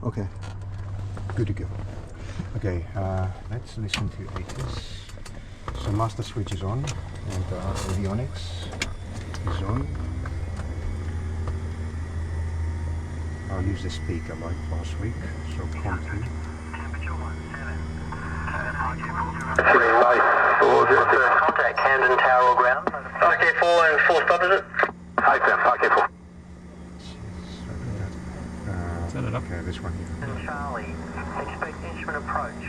Okay. Good to go. Okay, let's listen to ATIS. So master switch is on and Avionics is on. I'll use the speaker like last week, so Conti. Contact Camden Aerodrome. Parquet 4 and 4 stop, is it? Parquet 4. Set it up. Okay, this one here. Charlie, expect instrument approach.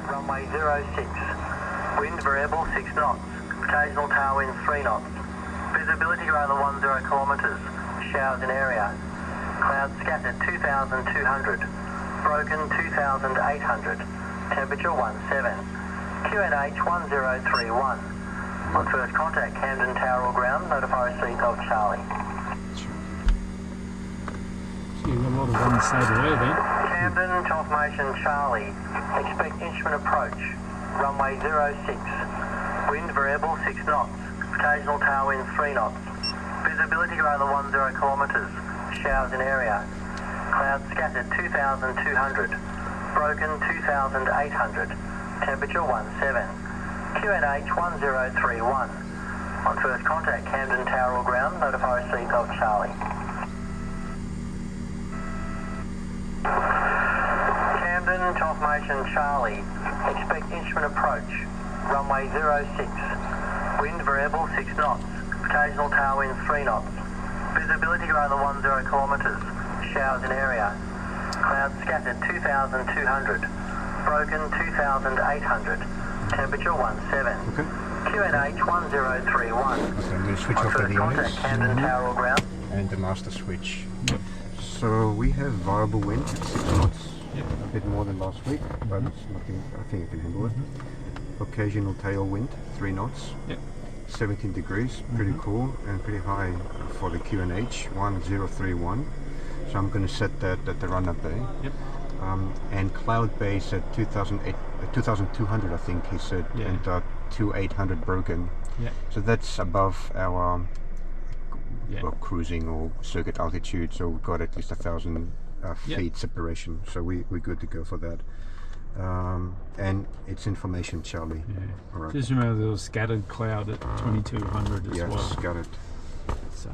Runway 06. Wind variable 6 knots. Occasional tail wind 3 knots. Visibility greater than 10 kilometres. Showers in area. Clouds scattered 2,200. Broken 2,800. Temperature 17. QNH 1031. On first contact Camden Tower ground, notify receipt of Charlie. So you've got a lot of one stable there then. Camden, confirmation Charlie. Expect instrument approach. Runway 06. Wind variable 6 knots. Occasional tail wind 3 knots. Visibility greater than 10 kilometres. Showers in area. Clouds scattered 2,200. Broken 2,800. Temperature 17. QNH 1031. On first contact Camden Tower ground, notify receipt of Charlie. Camden, confirmation Charlie. Expect instrument approach. Runway 06. Wind variable 6 knots. Occasional tail wind 3 knots. Visibility greater than 10 kilometres. Showers in area. Clouds scattered 2,200. Broken 2,800. Temperature 17. Okay. QNH 1031. Okay, I'm going to switch off Avionics Camden Tower ground. and the master switch. Yep. So we have variable wind at 6 knots. Yep. A bit more than last week, but it's nothing. I think I can handle it. Occasional tailwind 3 knots. Yep. 17 degrees, pretty cool and pretty high for the QNH 1031. So I'm going to set that at the Runup bay. Yep. And cloud base at 2,200 I think he said, Yeah. and 2,800 broken. Yeah. So that's above our Yeah. well, cruising or circuit altitude, so we've got at least 1,000 feet separation, so we're good to go for that. And it's information Charlie. Yeah. All right. Just remember there was scattered cloud at 2,200 as well. Yes, got it. So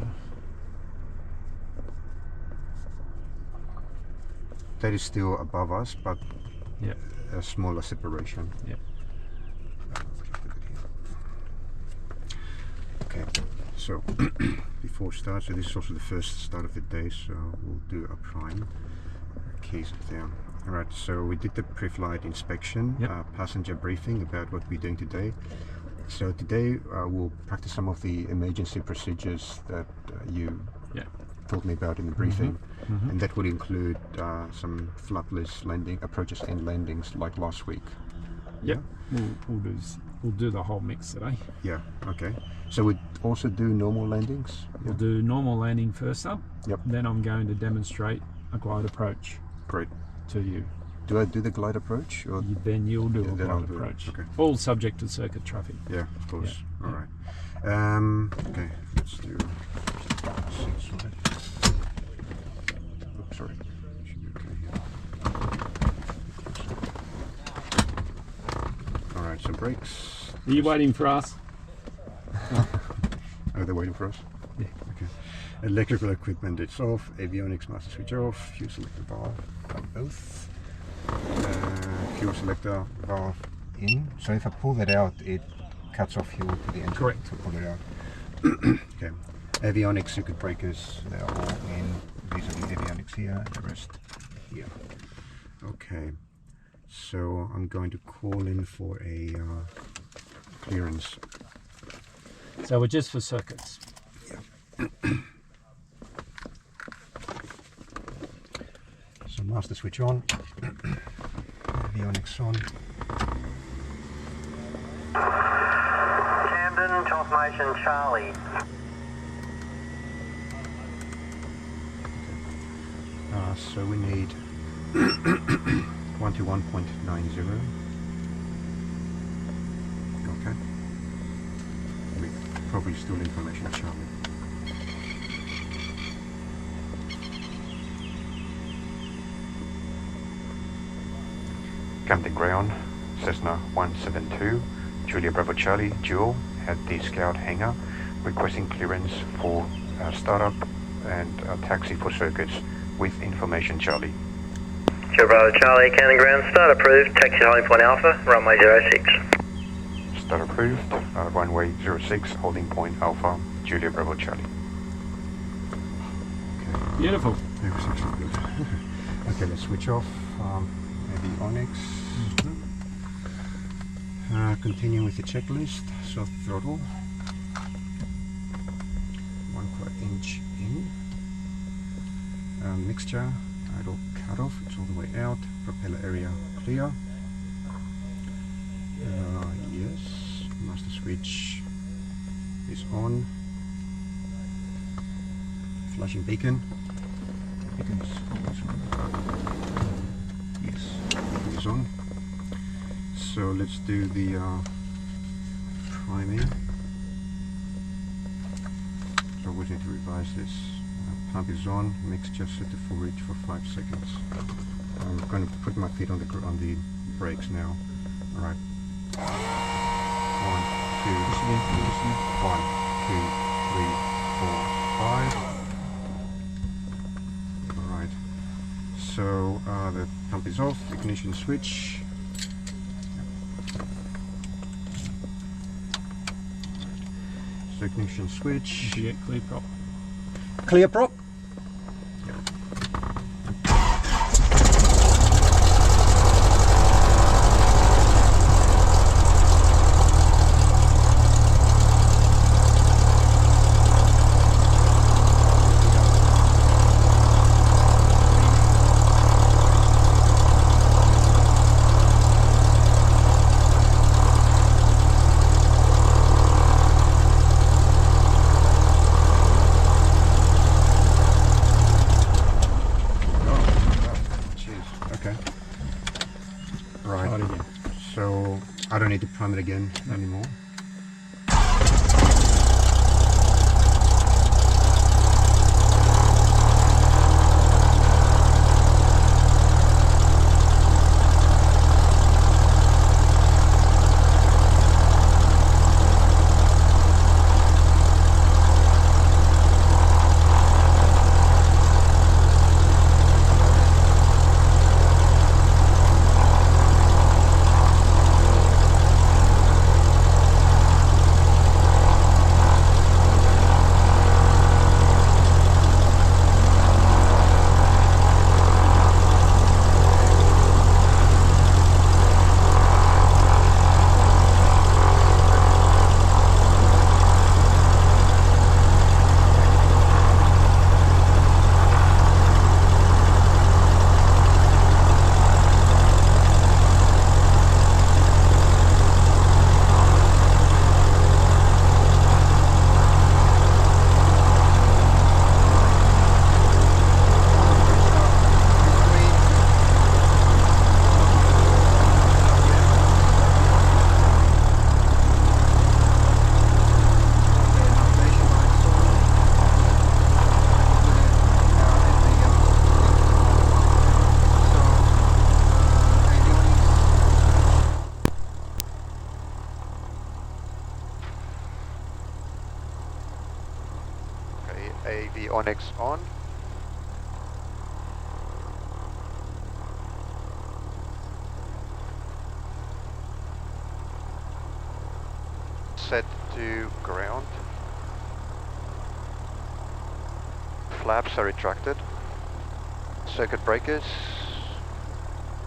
That is still above us, but yeah. a smaller separation. Yep. Okay, so before start, so this is also the first start of the day, so we'll do a prime. Keys up there. Alright, so we did the pre-flight inspection, Yep. passenger briefing about what we're doing today. So today we'll practice some of the emergency procedures that you Yeah. told me about in the briefing, and that would include some flapless landing approaches and landings like last week. Yep. We'll do the whole mix today. Yeah, okay. So we'd also do normal landings? We'll do normal landing first up. Yep. Then I'm going to demonstrate a glide approach Great. to you. Do I do the glide approach? Or Then you'll do a then I'll glide do it. approach. Okay. All subject to circuit traffic. Yeah, of course. Yeah. All right. Okay, let's do. Oops, sorry. Should be okay here. All right, so brakes. Are you waiting for us? Oh, they're waiting for us. Yeah. Okay. Electrical equipment, it's off. Avionics master switch off. Fuel selector valve both. Fuel selector valve in. So if I pull that out, it cuts off fuel to the engine. Correct. To pull it out. Okay. Avionics circuit breakers, they're all in. These are the avionics here, the rest here. Okay. So I'm going to call in for a clearance. So we're just for circuits. So master switch on, avionics on. Camden, confirmation Charlie. So we need 121.90. Okay. We probably still information Charlie. Camden ground, Cessna 172, Julia Bravo Charlie, Jewel, at the Scout Hangar, requesting clearance for startup and taxi for circuits with information, Charlie. Julia Bravo Charlie, Camden ground, start approved, taxi to Holdingpoint Alpha, runway 06. Start approved, runway 06, Holdingpoint Alpha, Julia Bravo Charlie. Okay. Beautiful. Everything's all good. Okay, let's switch off Avionics. Continue with the checklist. Soft throttle. 1/4 inch in. Mixture, idle cutoff, it's all the way out. Propeller area clear. Yes, master switch is on. Flashing beacon. Beacon's always on. Yes, beacon is on. So let's do the priming. So we need to revise this. Pump is on. Mixture set to full reach for 5 seconds. I'm going to put my feet on the brakes now. All right. 1, 2, 1, 2, 3, 4, 5. All right. So the pump is off. Ignition switch. So ignition switch. Did you get clear prop? Clear prop. So I don't need to prime it again anymore. Avionics on. Set to ground. Flaps are retracted. Circuit breakers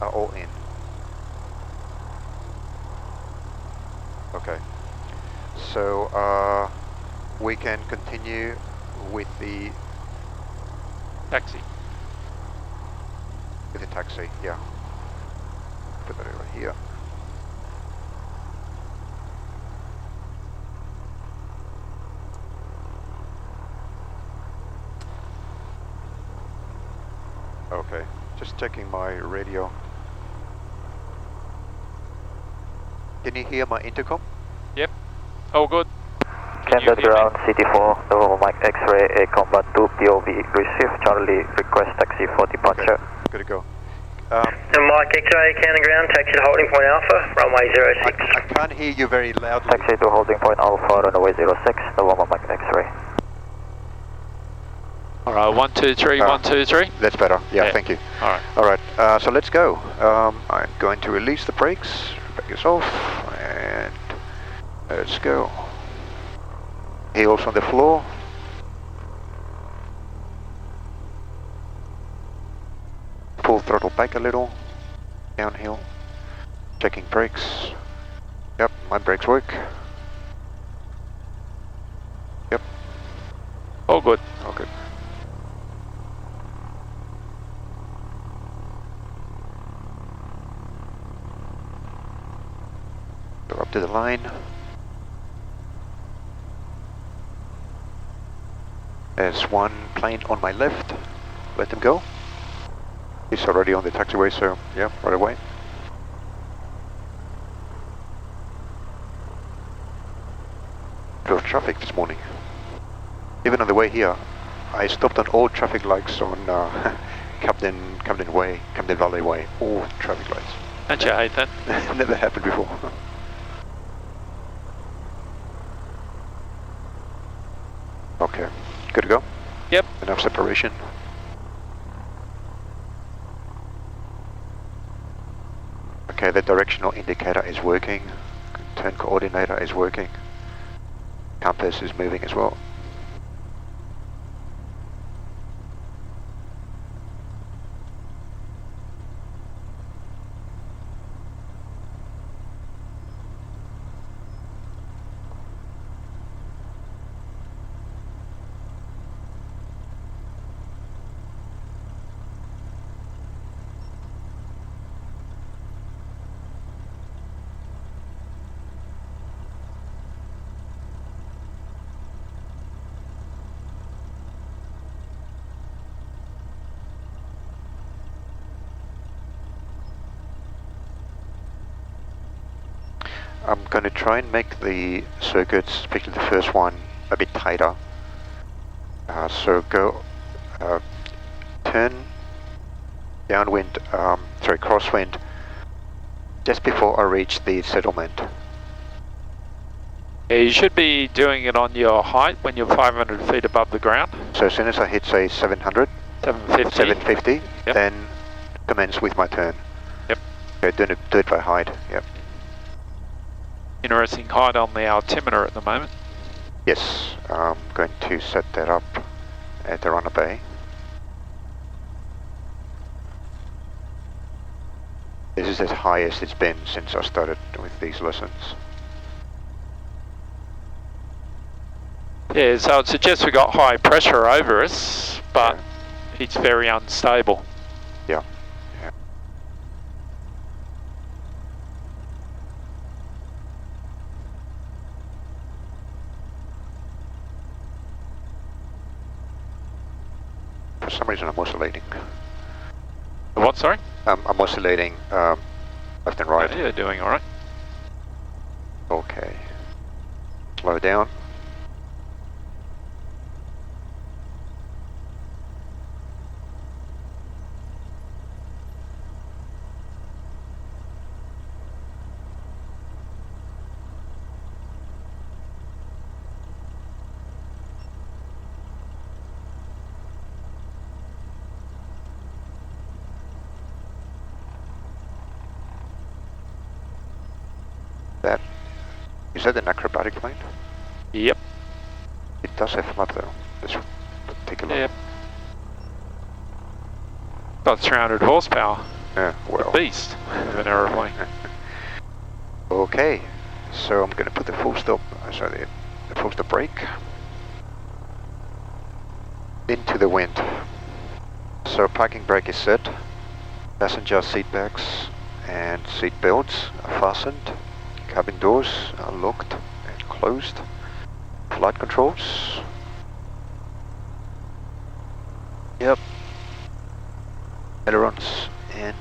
are all in. Okay. So we can continue with the taxi. With the taxi, yeah. Put that over here. Okay, just checking my radio. Can you hear my intercom? Yep. Oh, good. Camden ground, CT4, November Mike X-ray, A combat 2, POV, receive Charlie, request taxi for departure. Okay, good to go. And Mike X-ray, Camden Ground, taxi to Holdingpoint Alpha, runway 06. I can't hear you very loudly. Taxi to Holdingpoint Alpha, runway 06, November Mike X-ray. Alright, 123, 123. That's better. Yeah, Yeah. thank you. Alright. Alright, so let's go. I'm going to release the brakes. Brake is off. And let's go. Heels on the floor. Full throttle back a little. Downhill. Checking brakes. Yep, my brakes work. Yep, All good. all good. Go up to the line. There's one plane on my left. Let them go. He's already on the taxiway, so yeah, right away. Of traffic this morning. Even on the way here, I stopped on all traffic lights on Camden Valley Way. All traffic lights. Don't you hate that? Never happened before. Okay, good to go? Yep. Enough separation. Okay, the directional indicator is working. Turn coordinator is working. Compass is moving as well. I'm going to try and make the circuits, especially the first one, a bit tighter. So go, turn downwind, crosswind, just before I reach the settlement. Yeah, you should be doing it on your height when you're 500 feet above the ground. So as soon as I hit, say, 700, 750. Yep. then commence with my turn. Yep. Okay, do it by height, yep. Interesting height on the altimeter at the moment. Yes, I'm going to set that up at the runner bay. This is as high as it's been since I started with these lessons. Yeah, so it suggests we've got high pressure over us, but Yeah. it's very unstable. Yeah. For some reason I'm oscillating. What, sorry? I'm oscillating left and right. Yeah, you're doing alright. Okay. Slow down. Is that an acrobatic plane? Yep. It does have flap though. Let's take a look. Yep. Got 300 horsepower. Yeah, well. Beast of an aeroplane. Okay, so I'm going to put the full stop, the full stop brake into the wind. So parking brake is set, passenger seat backs and seat belts are fastened, cabin doors are locked and closed, flight controls. Yep. Ailerons and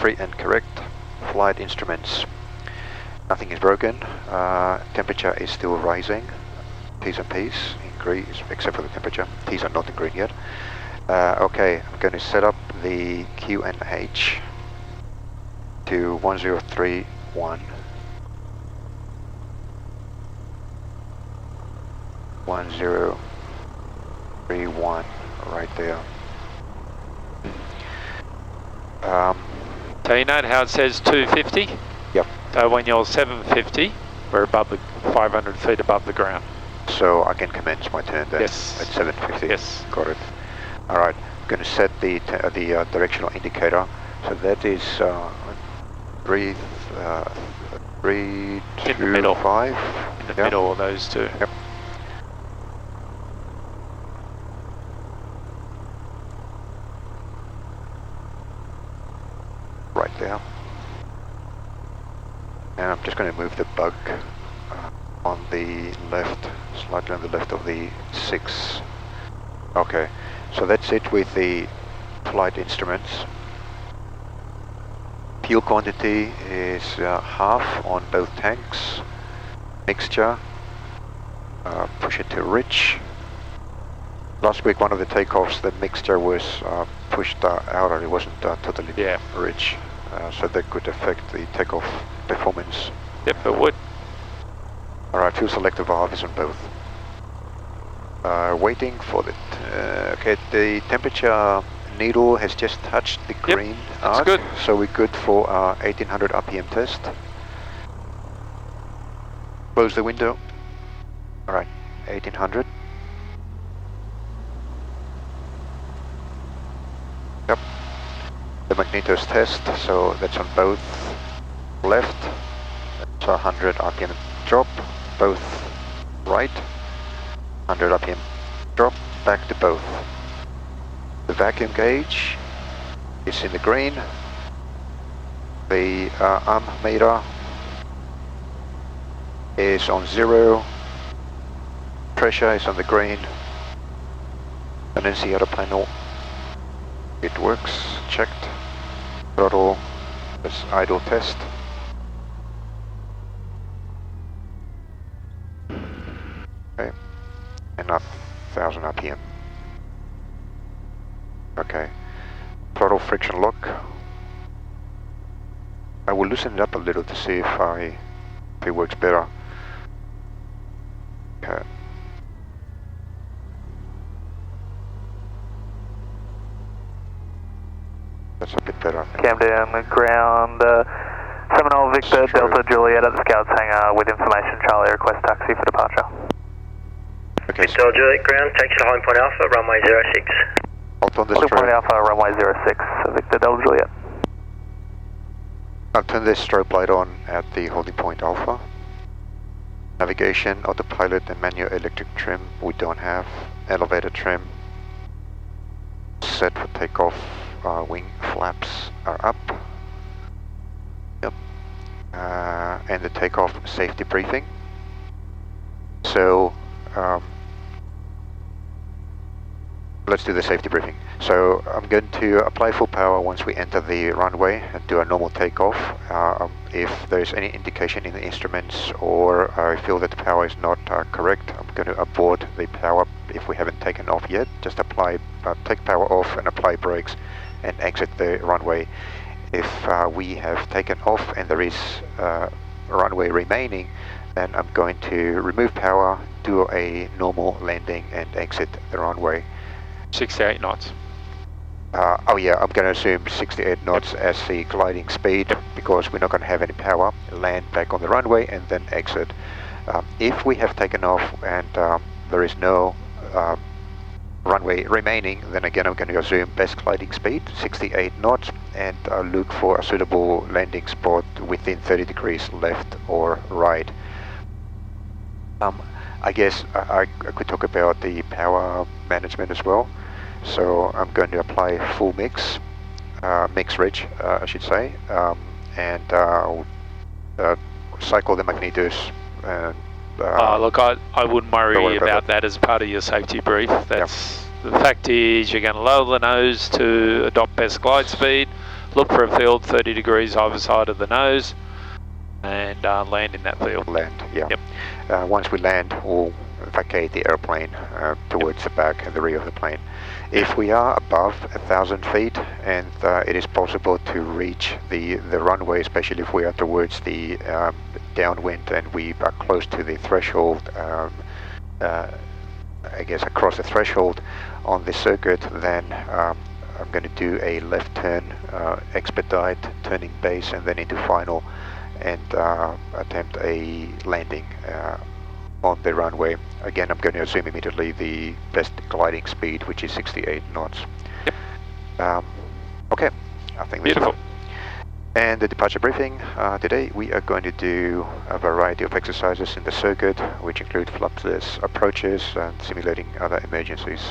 free and correct. Flight instruments. Nothing is broken. Temperature is still rising. T's and P's in green, except for the temperature. T's are not in green yet. Okay, I'm going to set up the QNH to 1031. 1031, right there. So you know how it says 250? Yep. So when you're 750, we're above the 500 feet above the ground. So I can commence my turn then. Yes. At 750. Yes. Got it. All right. I'm going to set the directional indicator. So that is 3, 3, 2, In the middle. 5. In the middle of those two. Yep. Right there. And I'm just going to move the bug on the left, slightly on the left of the 6. Okay, so that's it with the flight instruments. Fuel quantity is half on both tanks. Mixture, push it to rich. Last week, one of the takeoffs, the mixture was pushed out, or it wasn't totally rich, so that could affect the takeoff performance. Yep, it would. Alright, fuel selector valve is on both. Waiting for the... okay, the temperature needle has just touched the green arc, good. so we're good for our 1800 RPM test. Close the window. Alright, 1800. Yep. The magnetos test, so that's on both left. That's 100 RPM drop, both right. 100 RPM drop, back to both. The vacuum gauge is in the green. The arm meter is on 0. Pressure is on the green. And then the other panel. It works, checked. Throttle, that's idle test. Okay, and 1000 RPM. Okay, throttle friction lock. I will loosen it up a little to see if it works better. Okay. That's a bit better. Camden ground, Seminole Victor Delta Juliet at the Scouts hangar with information. Charlie, request taxi for departure. Okay, Victor Juliet ground, taxi to Holdingpoint Alpha, runway 06. I'll turn this Holdingpoint strobe. Alpha, runway 06, Victor Delta Juliet. I'll turn this strobe light on at the Holdingpoint Alpha. Navigation, autopilot and manual electric trim we don't have. Elevator trim set for takeoff. Wing flaps are up. Yep. And the takeoff safety briefing. So let's do the safety briefing. So I'm going to apply full power once we enter the runway and do a normal takeoff. If there's any indication in the instruments or I feel that the power is not correct, I'm going to abort the power if we haven't taken off yet. Just apply, take power off and apply brakes and exit the runway. If we have taken off and there is runway remaining, then I'm going to remove power, do a normal landing and exit the runway. 68 knots. Oh yeah, I'm going to assume 68 knots as the gliding speed because we're not going to have any power. Land back on the runway and then exit. If we have taken off and there is no runway remaining, then again I'm going to assume best gliding speed, 68 knots, and look for a suitable landing spot within 30 degrees left or right. I guess I could talk about the power management as well. So I'm going to apply full mix, mix rich, I should say, and I'll cycle the magnetos. And, Look, I wouldn't worry about that as part of your safety brief. That's the fact is you're going to lower the nose to adopt best glide speed, look for a field 30 degrees either side of the nose, and land in that field. Land, yeah. Yep. Once we land, we'll vacate the airplane towards the back and the rear of the plane. If we are above 1,000 feet and it is possible to reach the runway, especially if we are towards the downwind and we are close to the threshold, I guess across the threshold on the circuit, then I'm going to do a left turn, expedite, turning base and then into final, and attempt a landing on the runway. Again, I'm going to assume immediately the best gliding speed, which is 68 knots. Yep. Okay, I think that's Beautiful. And the departure briefing. Today we are going to do a variety of exercises in the circuit, which include flapless approaches and simulating other emergencies,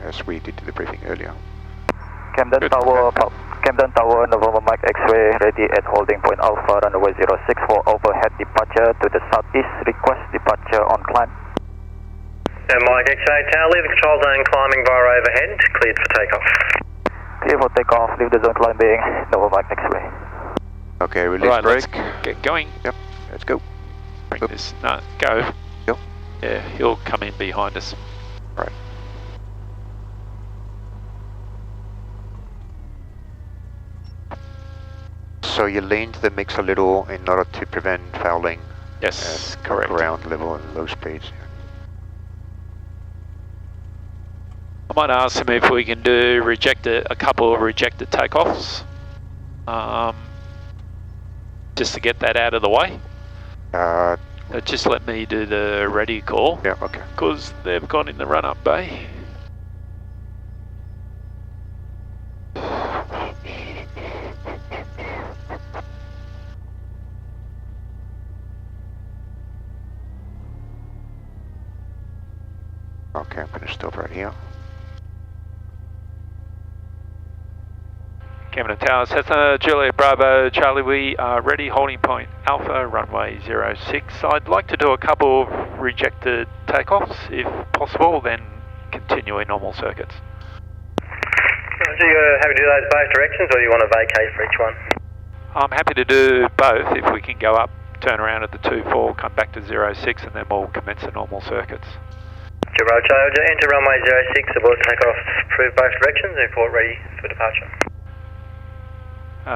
as we did the briefing earlier. Camden Good. Tower, Camden Tower, November Mike X-ray, ready at Holdingpoint Alpha, runway 06 for overhead departure to the southeast. Request departure on climb. And Mike X-ray, tower, leave the control zone climbing via overhead, cleared for takeoff. Clear for takeoff, leave the zone climbing, November Mike X-ray. Okay, release Right, brake. let's get going. Yep, let's go. Bring Oop. this. No, go. Yep. Yeah, he'll come in behind us. Right. So you leaned the mix a little in order to prevent fouling Yes, at correct. ground level and low speeds. I might ask him if we can do a couple of rejected takeoffs, just to get that out of the way. Just let me do the ready call, Yeah, okay. because they've gone in the run-up bay. Okay, I'm going to stop right here. Camden Tower, Cessna, Juliet Bravo, Charlie, we are ready, Holdingpoint Alpha, runway 06. I'd like to do a couple of rejected takeoffs, if possible, then continue in normal circuits. So you're happy to do those both directions, or you want to vacate for each one? I'm happy to do both if we can go up, turn around at the 2-4, come back to 06, and then we'll commence the normal circuits. Roger, enter runway 06, aboard takeoff, approved both directions, report ready for departure.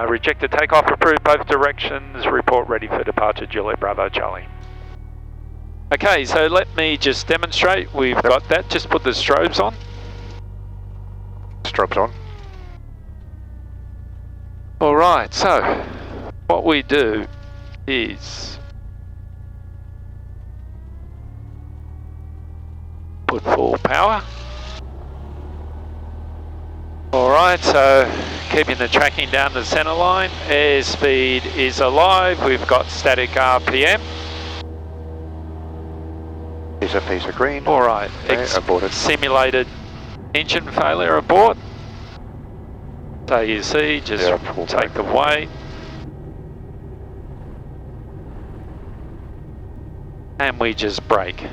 Rejected takeoff, approved both directions, report ready for departure, Juliet Bravo Charlie. Okay, so let me just demonstrate, we've got that, just put the strobes on. Strobes on. Alright, so what we do is put full power. Alright, so keeping the tracking down the center line, airspeed is alive, we've got static RPM. Is a piece of green. Alright, Okay, aborted. simulated engine failure abort. So you see, just Yeah, full take brake. the weight. And we just brake.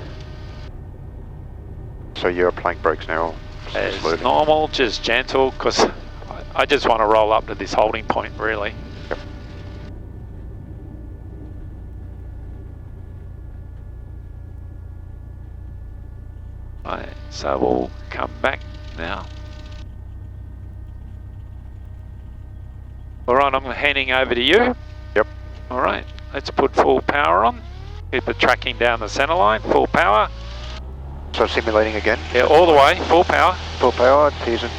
So you're applying brakes now. As slowly. normal, just gentle, because I just want to roll up to this holding point, really. Yep. Right, so we'll come back now. Alright, I'm handing over to you. Yep. Alright, let's put full power on. Keep it tracking down the center line, full power. So simulating again. Yeah, all the way, full power. Full power. T's and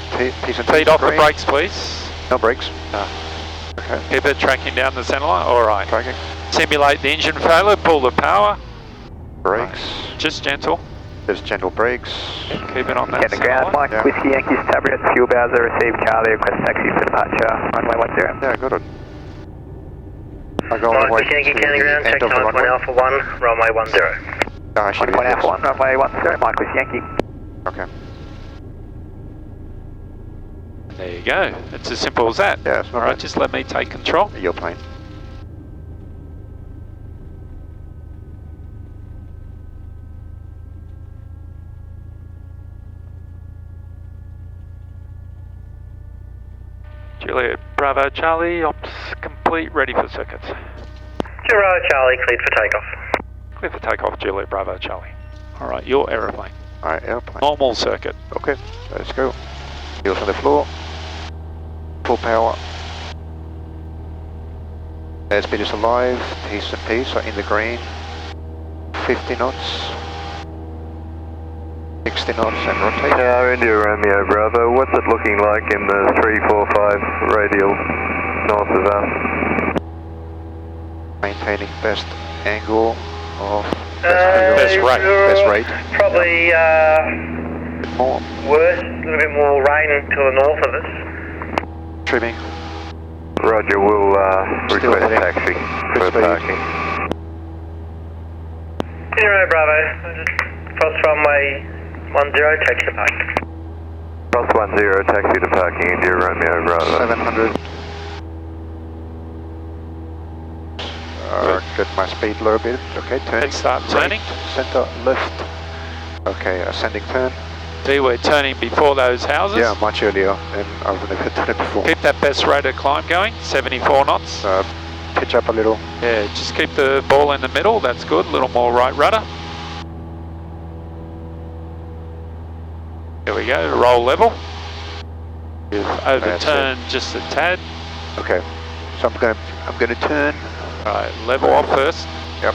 Feed off the green. brakes, please. No brakes. No. Okay. Keep it tracking down the center line. Alright. Tracking. Simulate the engine failure, pull the power. Brakes. Just gentle. There's gentle brakes. Keep it on that Get the center ground, line. Mike, Yeah. Whiskey Yankees, Tablet, fuel bowser, received Charlie, request taxi for departure, runway 10. Yeah, got it. I go all the Mike way Whiskey Yankee, to County the Ground, end check of the time, runway. Alpha 1, runway 10. I should be 1 yes. Alpha 1, runway 10, Mike Whiskey Yankee. Okay. There you go. It's as simple as that. Yeah, it's not Alright, bad. just let me take control. Your plane. Juliet Bravo Charlie, ops complete, ready for circuits. Giro Charlie, cleared for takeoff. Clear for takeoff, Juliet Bravo Charlie. Alright, your aeroplane. Alright, airplane. Normal circuit. Okay, let's go. Wheels on the floor. Full power. Airspeed is alive. T's and P's are in the green. 50 knots. 60 knots and rotate. Tower India Romeo Bravo, what's it looking like in the 345 radial north of us? Maintaining best angle of Best rate. Best rate. Probably Bit more. worse, a little bit more rain to the north of us. Trimming. Roger, we'll Still request heading. taxi Good for speed. parking. India Bravo, cross runway 10, taxi to park. Cross 10, taxi to parking, India Romeo Bravo. 700. Get my speed low a bit. Okay, turning. Let's start turning. Right, center, left. Okay, ascending turn. See, we're turning before those houses. Yeah, much earlier than I've never done it before. Keep that best rate of climb going, 74 knots. Pitch up a little. Yeah, just keep the ball in the middle, that's good. A little more right rudder. There we go, roll level. You've overturned just a tad. Okay, so I'm going to turn. Right, level off first. Yep.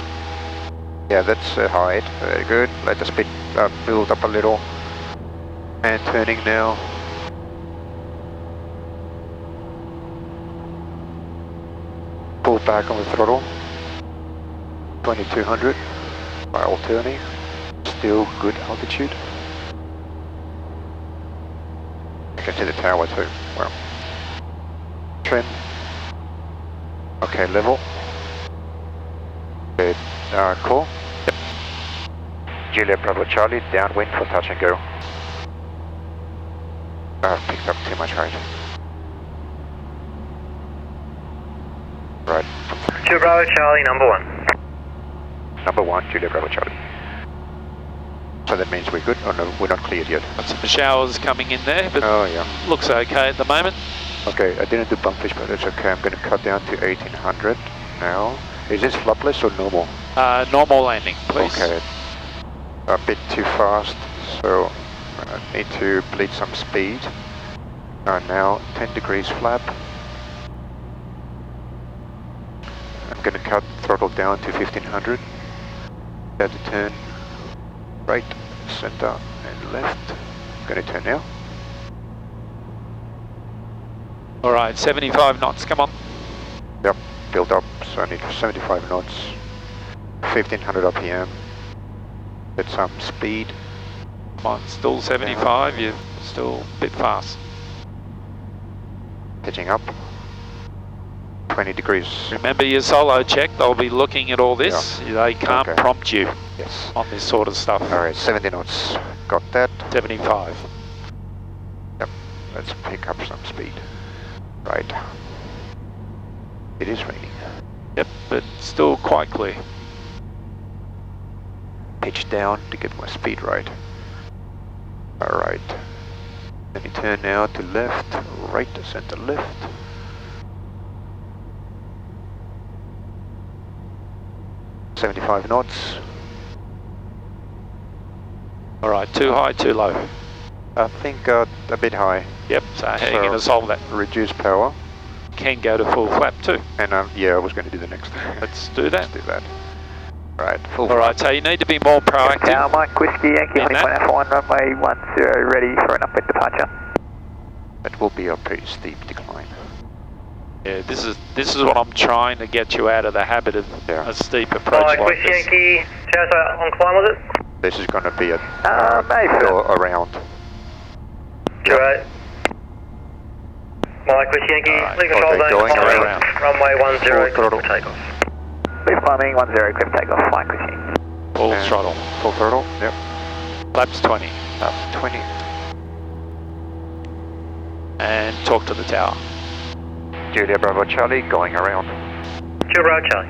Yeah, that's height. Very good. Let the speed build up a little. And turning now. Pull back on the throttle. 2200 while turning. Still good altitude. I can see the tower too. Well. Trim. Okay, level. Good. Cool. Yep. Juliet Bravo Charlie, downwind for touch and go. I've picked up too much height. Right. Juliet Bravo Charlie, number 1. Number 1, Juliet Bravo Charlie. So that means we're good? Oh no, we're not cleared yet. Got some showers coming in there, but Oh yeah. looks okay at the moment. Okay, I didn't do bump fish, but it's okay. I'm going to cut down to 1800 now. Is this flapless or normal? Normal landing, please. Okay. A bit too fast, so I need to bleed some speed. Now 10 degrees flap. I'm going to cut throttle down to 1500. Have to turn right, center and left. I'm going to turn now. Alright, 75 knots, come on. Yep, build up, so I need 75 knots, 1500 RPM, get some speed. Come on, still 75, you're still a bit fast. Pitching up, 20 degrees. Remember your solo check, they'll be looking at all this. They can't Okay. prompt you Yes. on this sort of stuff. Alright, 70 knots, got that. 75. Yep, let's pick up some speed. Right. It is raining. Yep, but still quite clear. Pitch down to get my speed right. Alright. Let me turn now to left, right, center, left. .75 knots. Alright, too high, too low. I think a bit high. Yep, so how are you going to solve that? Reduce power. Can go to full flap too. And yeah, I was going to do the next thing. Let's do that. Let's do that. Right, full Alright, so you need to be more proactive. Now Mike Whiskey Yankee And that- Holdingpoint Alpha 1 runway 10 ready for an upwind departure. That will be a pretty steep decline. Yeah, this is what I'm trying to get you out of the habit of Yeah. a steep approach Mike like Whiskey this. Yankee, how's on climb was it? This is going to be a Mayfield. go around. Right. Mike Whiskey Yankee, Alright, leave control okay, zone, going following around. runway 10, Full clear throttle. for takeoff. We're climbing 10, clear for takeoff, Mike Whiskey. Full And throttle. Full throttle, yep. Flaps 20. Up 20. And talk to the tower. Julia Bravo Charlie going around. Juliet Bravo Charlie.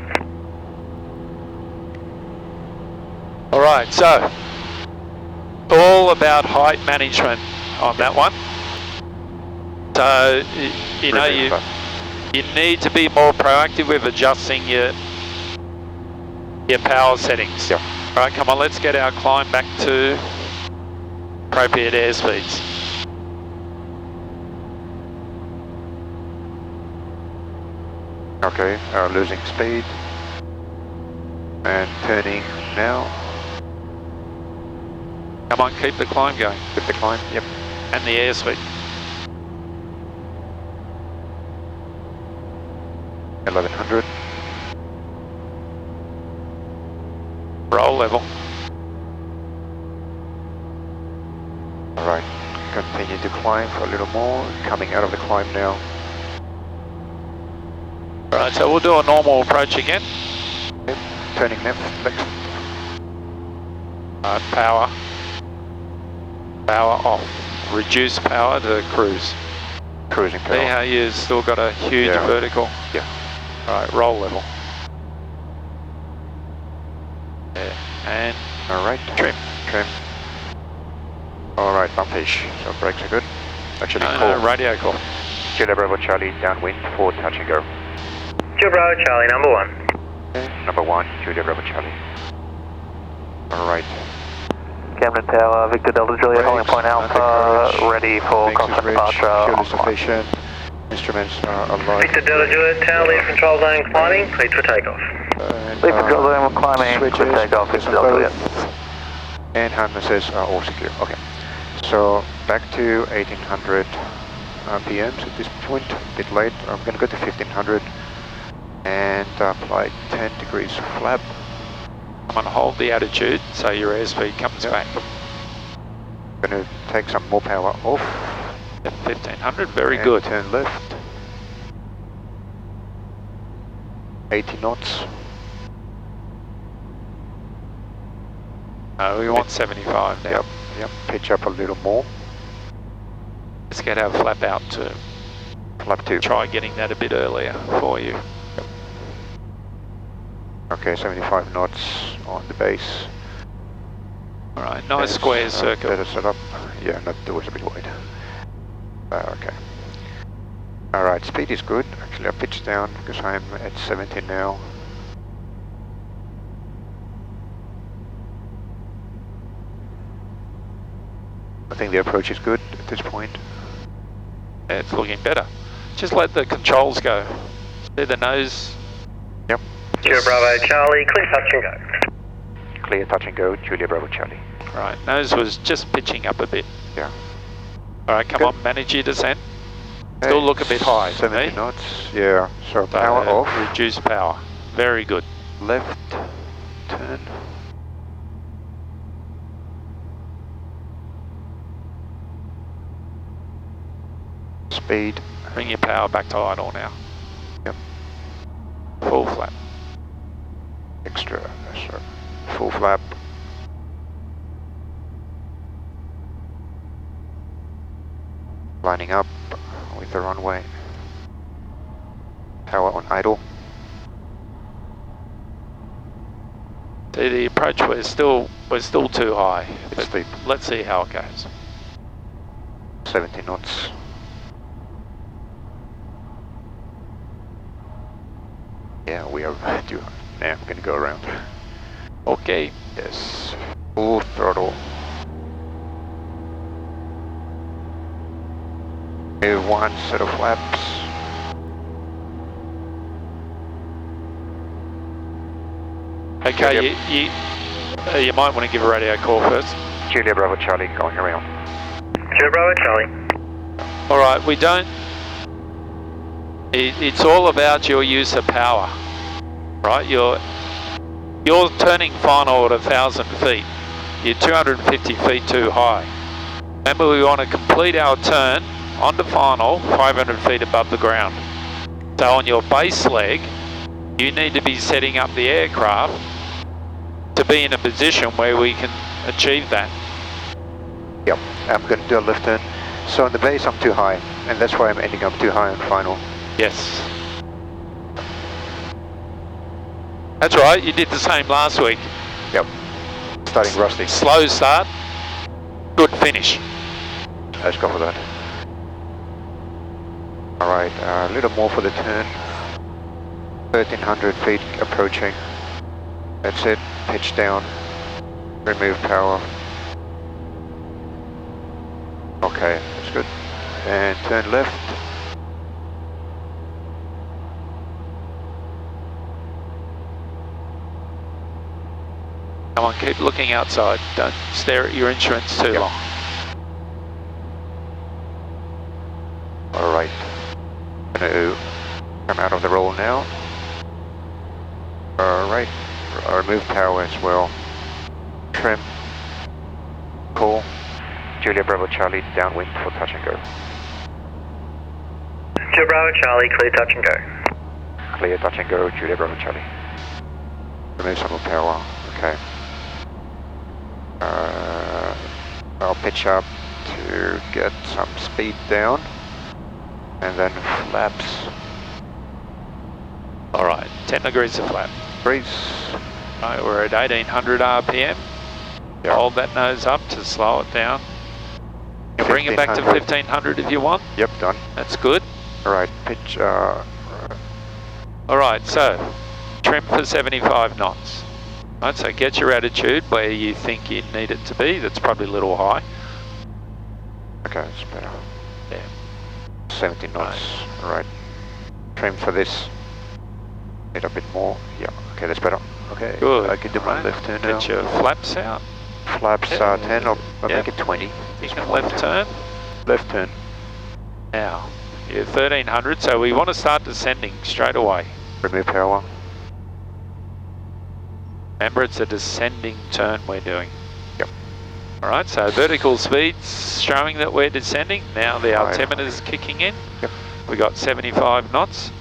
Alright, so all about height management on that one. So you know you need to be more proactive with adjusting your power settings. Yeah. Right, come on, let's get our climb back to appropriate airspeeds. Okay, losing speed. And turning now. Come on, keep the climb going. With the climb, yep. And the airspeed. 1100. Roll level. Alright, continue to climb for a little more. Coming out of the climb now. Right, so we'll do a normal approach again. Yep. Turning left. Power. Power off. Reduce power to cruise. Cruising power. See how you've still got a huge vertical? Yeah. Alright, roll level. Yeah, and Alright, trim. Alright, bumpish. So brakes are good. Actually, No, radio call. Julia Bravo Charlie, downwind for touch and go. Julia Bravo Charlie, number 1. Okay, number 1, Julia Bravo Charlie. Alright. Camden Tower, Victor Delta Juliet, Holdingpoint Alpha, ready for cross departure. Fuel is sufficient. Instruments are alive. Victor Delta Juliet, Tower, lead control zone climbing, cleared for takeoff. Lead control zone climbing, cleared for takeoff, Victor Delta Juliet. And harnesses are all secure. Okay. So back to 1800 RPMs at this point. A bit late. I'm going to go to 1500 and apply 10 degrees flap. Come on, hold the attitude so your airspeed comes back. Going to take some more power off. 1500, very And good. Turn left. 80 knots. We want 75 now. Yep. Pitch up a little more. Let's get our flap out to Flap 2. try getting that a bit earlier for you. Okay, 75 knots on the base. Alright, nice square circle. Better set up. Yeah, that was a bit wide. Okay. Alright, speed is good. Actually, I pitched down because I'm at 70 now. I think the approach is good at this point. Yeah, it's looking better. Just let the controls go. See the nose? Yep. Julia Bravo Charlie, clear touch and go. Clear touch and go, Julia Bravo Charlie. Right, nose was just pitching up a bit. Yeah. Alright, come Good. on, manage your descent. Still look a bit high to 70 me. knots, yeah. So power off. Reduce power. Very good. Left, turn. Speed. Bring your power back to idle now. Yep. Full flap. Extra, sorry. Full flap. Lining up with the runway. Power on idle. See the approach, we're still too high. It's But steep. let's see how it goes. 70 knots. Yeah, we are due. Now I'm gonna go around. Okay. Yes. Full throttle. One set of flaps. Okay, you might want to give a radio call first. Julia Bravo Charlie going around. Julia Bravo Charlie. Alright, we don't... It's all about your use of power, right? You're turning final at 1,000 feet. You're 250 feet too high. Remember, we want to complete our turn onto final 500 feet above the ground. So on your base leg, you need to be setting up the aircraft to be in a position where we can achieve that. Yep, I'm going to do a left turn. So on the base I'm too high, and that's why I'm ending up too high on final. Yes. That's right, you did the same last week. Yep, starting rusty. Slow start, good finish. Let's go for that. Alright, a little more for the turn. 1,300 feet approaching. That's it, pitch down. Remove power. Okay, that's good. And turn left. Come on, keep looking outside. Don't stare at your instruments too long. Alright. Going to come out of the roll now. Alright. Remove power as well. Trim. Call. Julia Bravo Charlie, downwind for touch and go. Julia Bravo Charlie, clear touch and go. Clear touch and go, Julia Bravo Charlie. Remove some more power, okay. I'll pitch up to get some speed down. And then flaps. Alright, 10 degrees of flap. Breeze. Right, we're at 1800 RPM. Yeah. Hold that nose up to slow it down. You can bring it back to 1500 if you want. Yep, done. That's good. Alright, pitch, Alright, so trim for 75 knots. Right, so get your attitude where you think you need it to be. That's probably a little high. okay, that's better. Yeah. 70 knots, alright. Trim for this. Need a bit more, yeah, okay, that's better. Okay, Good. I can do my left turn now. Get your flaps out. Flaps 10, I'll make it 20. You can left turn. Left turn. Now, you're 1300, so we want to start descending straight away. Remove power. Remember, it's a descending turn we're doing. Yep. Alright, so vertical speeds showing that we're descending. Now the altimeter's kicking in. Yep. We got 75 knots.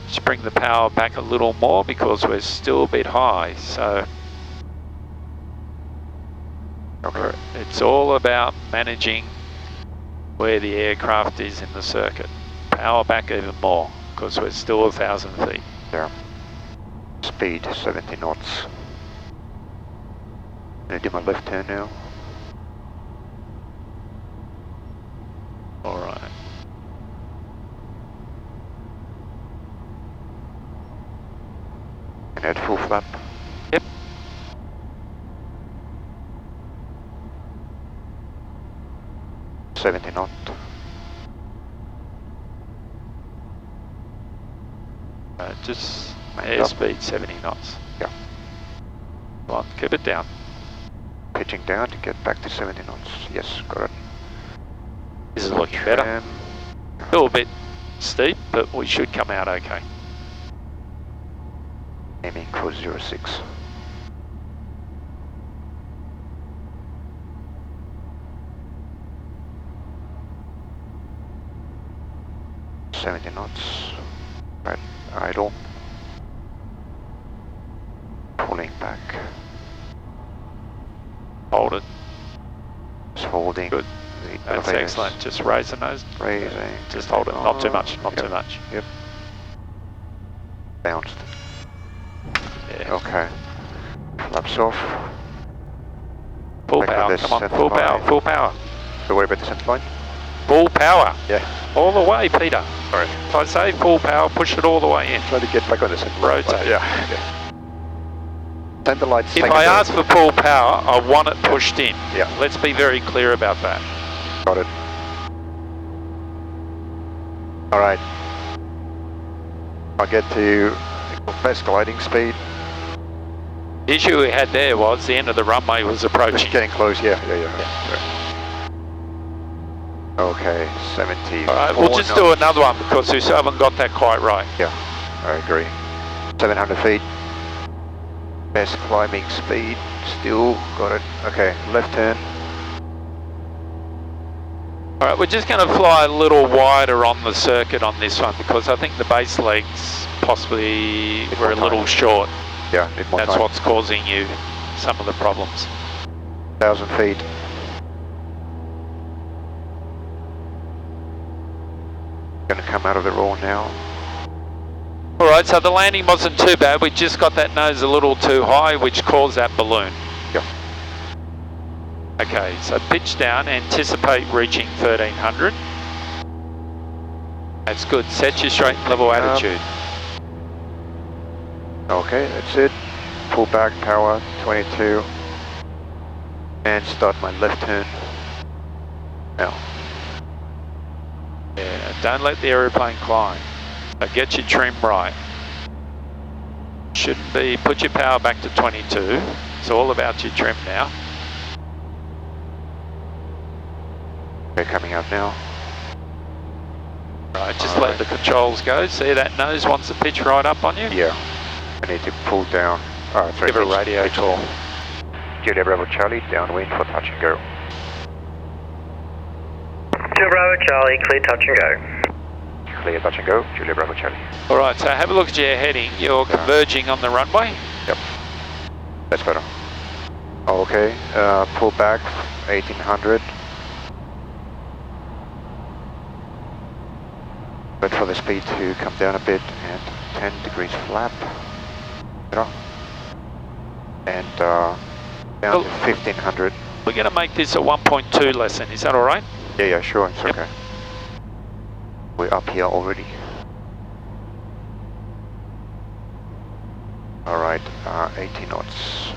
Just bring the power back a little more because we're still a bit high. So Okay. it's all about managing where the aircraft is in the circuit. Power back even more because we're still 1,000 feet. Yeah. Speed 70 knots. Gonna do my left turn now. Alright. And add full flap. Yep. $70 knot. Just Make it up. airspeed 70 knots. Yeah. Come on, keep it down. Pitching down to get back to 70 knots. Yes, got it. This is looking better. Trim. A little bit steep, but we should come out okay. Aiming for 06. $70 knots. Right, idle. Pulling back. Hold it. Just holding. Good. The That's elevators. excellent. Just raise the nose. Raising. Just hold it. Not too much. Not Yep. too much. Yep. Bounced. Yeah. Okay. Flaps off. Full Back on power. this Come on. center Full power. line. Full power. Don't worry about the center line. Full power. Yeah. All the way, Peter. Alright. If I say full power, push it all the way in. Try to get back on the center line. Rotate. Yeah. Okay. Center lights. If take I it ask down. for full power, I want it pushed in. Yeah. Let's be very clear about that. Got it. Alright. I'll get to best gliding speed. The issue we had there was the end of the runway was Just approaching. getting close, yeah. Okay, 70. Alright, we'll just do another one because we still haven't got that quite right. Yeah, I agree. 700 feet. Best climbing speed. Still got it. Okay, left turn. Alright, we're just going to fly a little wider on the circuit on this one because I think the base legs possibly Bit were a more little time. short. Yeah, need more That's time. what's causing you some of the problems. 1,000 feet. Gonna come out of the roll now. Alright, so the landing wasn't too bad. We just got that nose a little too high, which caused that balloon. Yeah. Okay, so pitch down, anticipate reaching 1300. That's good. Set your straight and level attitude. Okay, that's it. Pull back, power, 22. And start my left turn. Now. Yeah, don't let the aeroplane climb. So get your trim right. Shouldn't be, put your power back to 22. It's all about your trim now. Okay, coming up now. Right, just let the controls go. See that nose wants to pitch right up on you? Yeah. I need to pull down. Oh, sorry. Give a radio call. Julia Bravo Charlie, downwind for touch and go. Julia Bravo Charlie, clear touch and go. Clear touch and go, Julia Bravo Charlie. Alright, so have a look at your heading. You're converging on the runway. Yep. That's better. Okay, pull back 1800. Wait for the speed to come down a bit and 10 degrees flap. Better. And down to 1500. We're going to make this a 1.2 lesson. Is that alright? Yeah, sure, it's Yep. okay. We're up here already. Alright, 80 knots.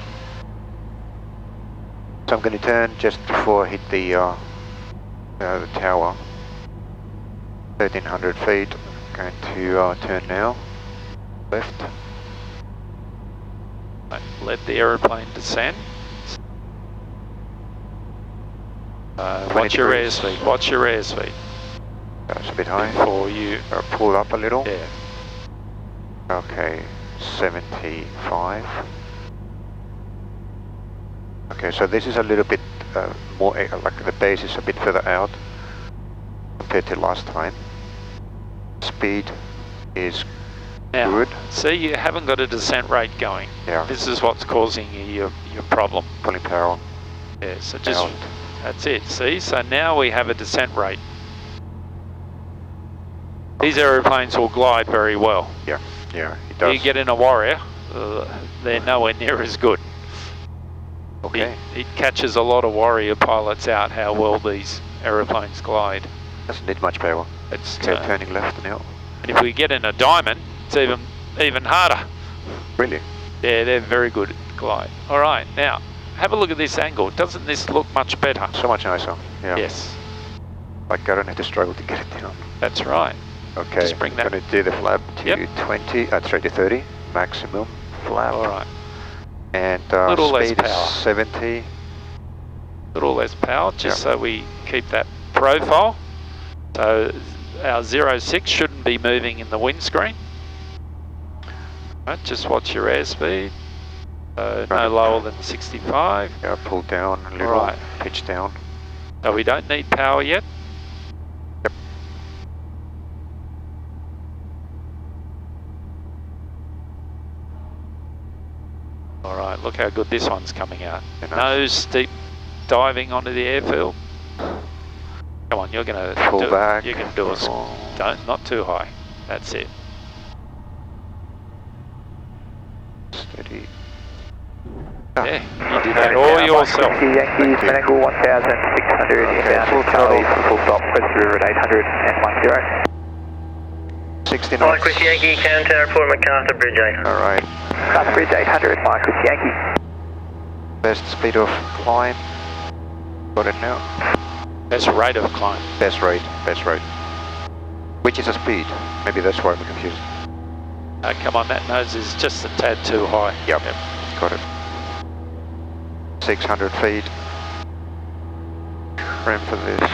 So I'm going to turn just before I hit the tower. 1300 feet. Going to turn now. Left. Right, let the aeroplane descend. Watch your airspeed. Watch your airspeed. That's a bit high. Before you pull up a little. Yeah. Okay, 75. Okay, so this is a little bit more, like the base is a bit further out compared to last time. Speed is Now, good. see, you haven't got a descent rate going. Yeah. This is what's causing you your problem. Pulling power. Yeah, so just, Out. that's it, see? So now we have a descent rate. These aeroplanes will glide very well. Yeah, it does. You get in a Warrior, they're nowhere near as good. Okay. It catches a lot of Warrior pilots out how well these aeroplanes glide. Doesn't need much power. It's Okay, turning left now. and if we get in a Diamond, it's even harder. Really? Yeah, they're very good at glide. All right, now have a look at this angle. Doesn't this look much better? So much nicer. Yeah. Yes, Like I don't have to struggle to get it down. that's right. Okay. Just bring that- I'm going to do the flap to Yep. 20. Sorry, to 30 maximum flap. All right, And Little less speed power. is 70. little less power, just Yep. so we keep that profile. So our 06 shouldn't be moving in the windscreen. Right, just watch your airspeed. No Right. lower than 65. Yeah, pull down a little. Right. Pitch down. So we don't need power yet. Yep. All right, look how good this one's coming out. Yeah, No nice. steep diving onto the airfield. Come on, you're gonna Pull do, back. You can do it. Don't, not too high. That's it. Steady. Yeah, you did that all yourself. Yankee, Senegal 1600, inbound full Charlie, throttle. full stop, West River at 800 and 10. 60 Mike knots. with Yankee, Camden Aerodrome, MacArthur Bridge 800. Alright. South Bridge 800, Mike with Yankee. Best speed of climb. Got it now. That's rate of climb. Best rate. Which is a speed. Maybe that's why I'm confused. Come on, that nose is just a tad too high. Yep. Got it. 600 feet. Trim for this.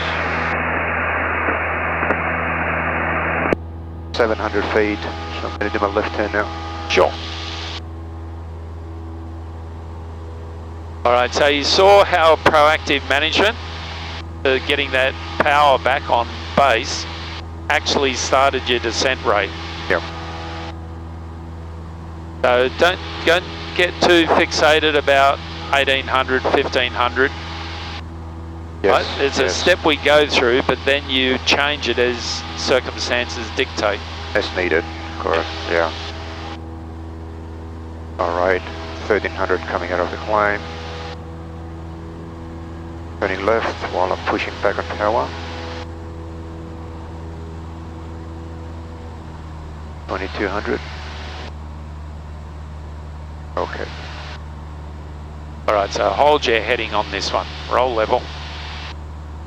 700 feet. So I'm going to do my left turn now. Sure. All right, so you saw how proactive management, getting that power back on base, actually started your descent rate. Yep. So don't get too fixated about 1800, 1500. Yes. Right? It's a step we go through, but then you change it as circumstances dictate. As needed. Correct. Yeah. Alright. 1300 coming out of the climb. Turning left while I'm pushing back on tower. 2200. Okay. Alright, so hold your heading on this one. Roll level.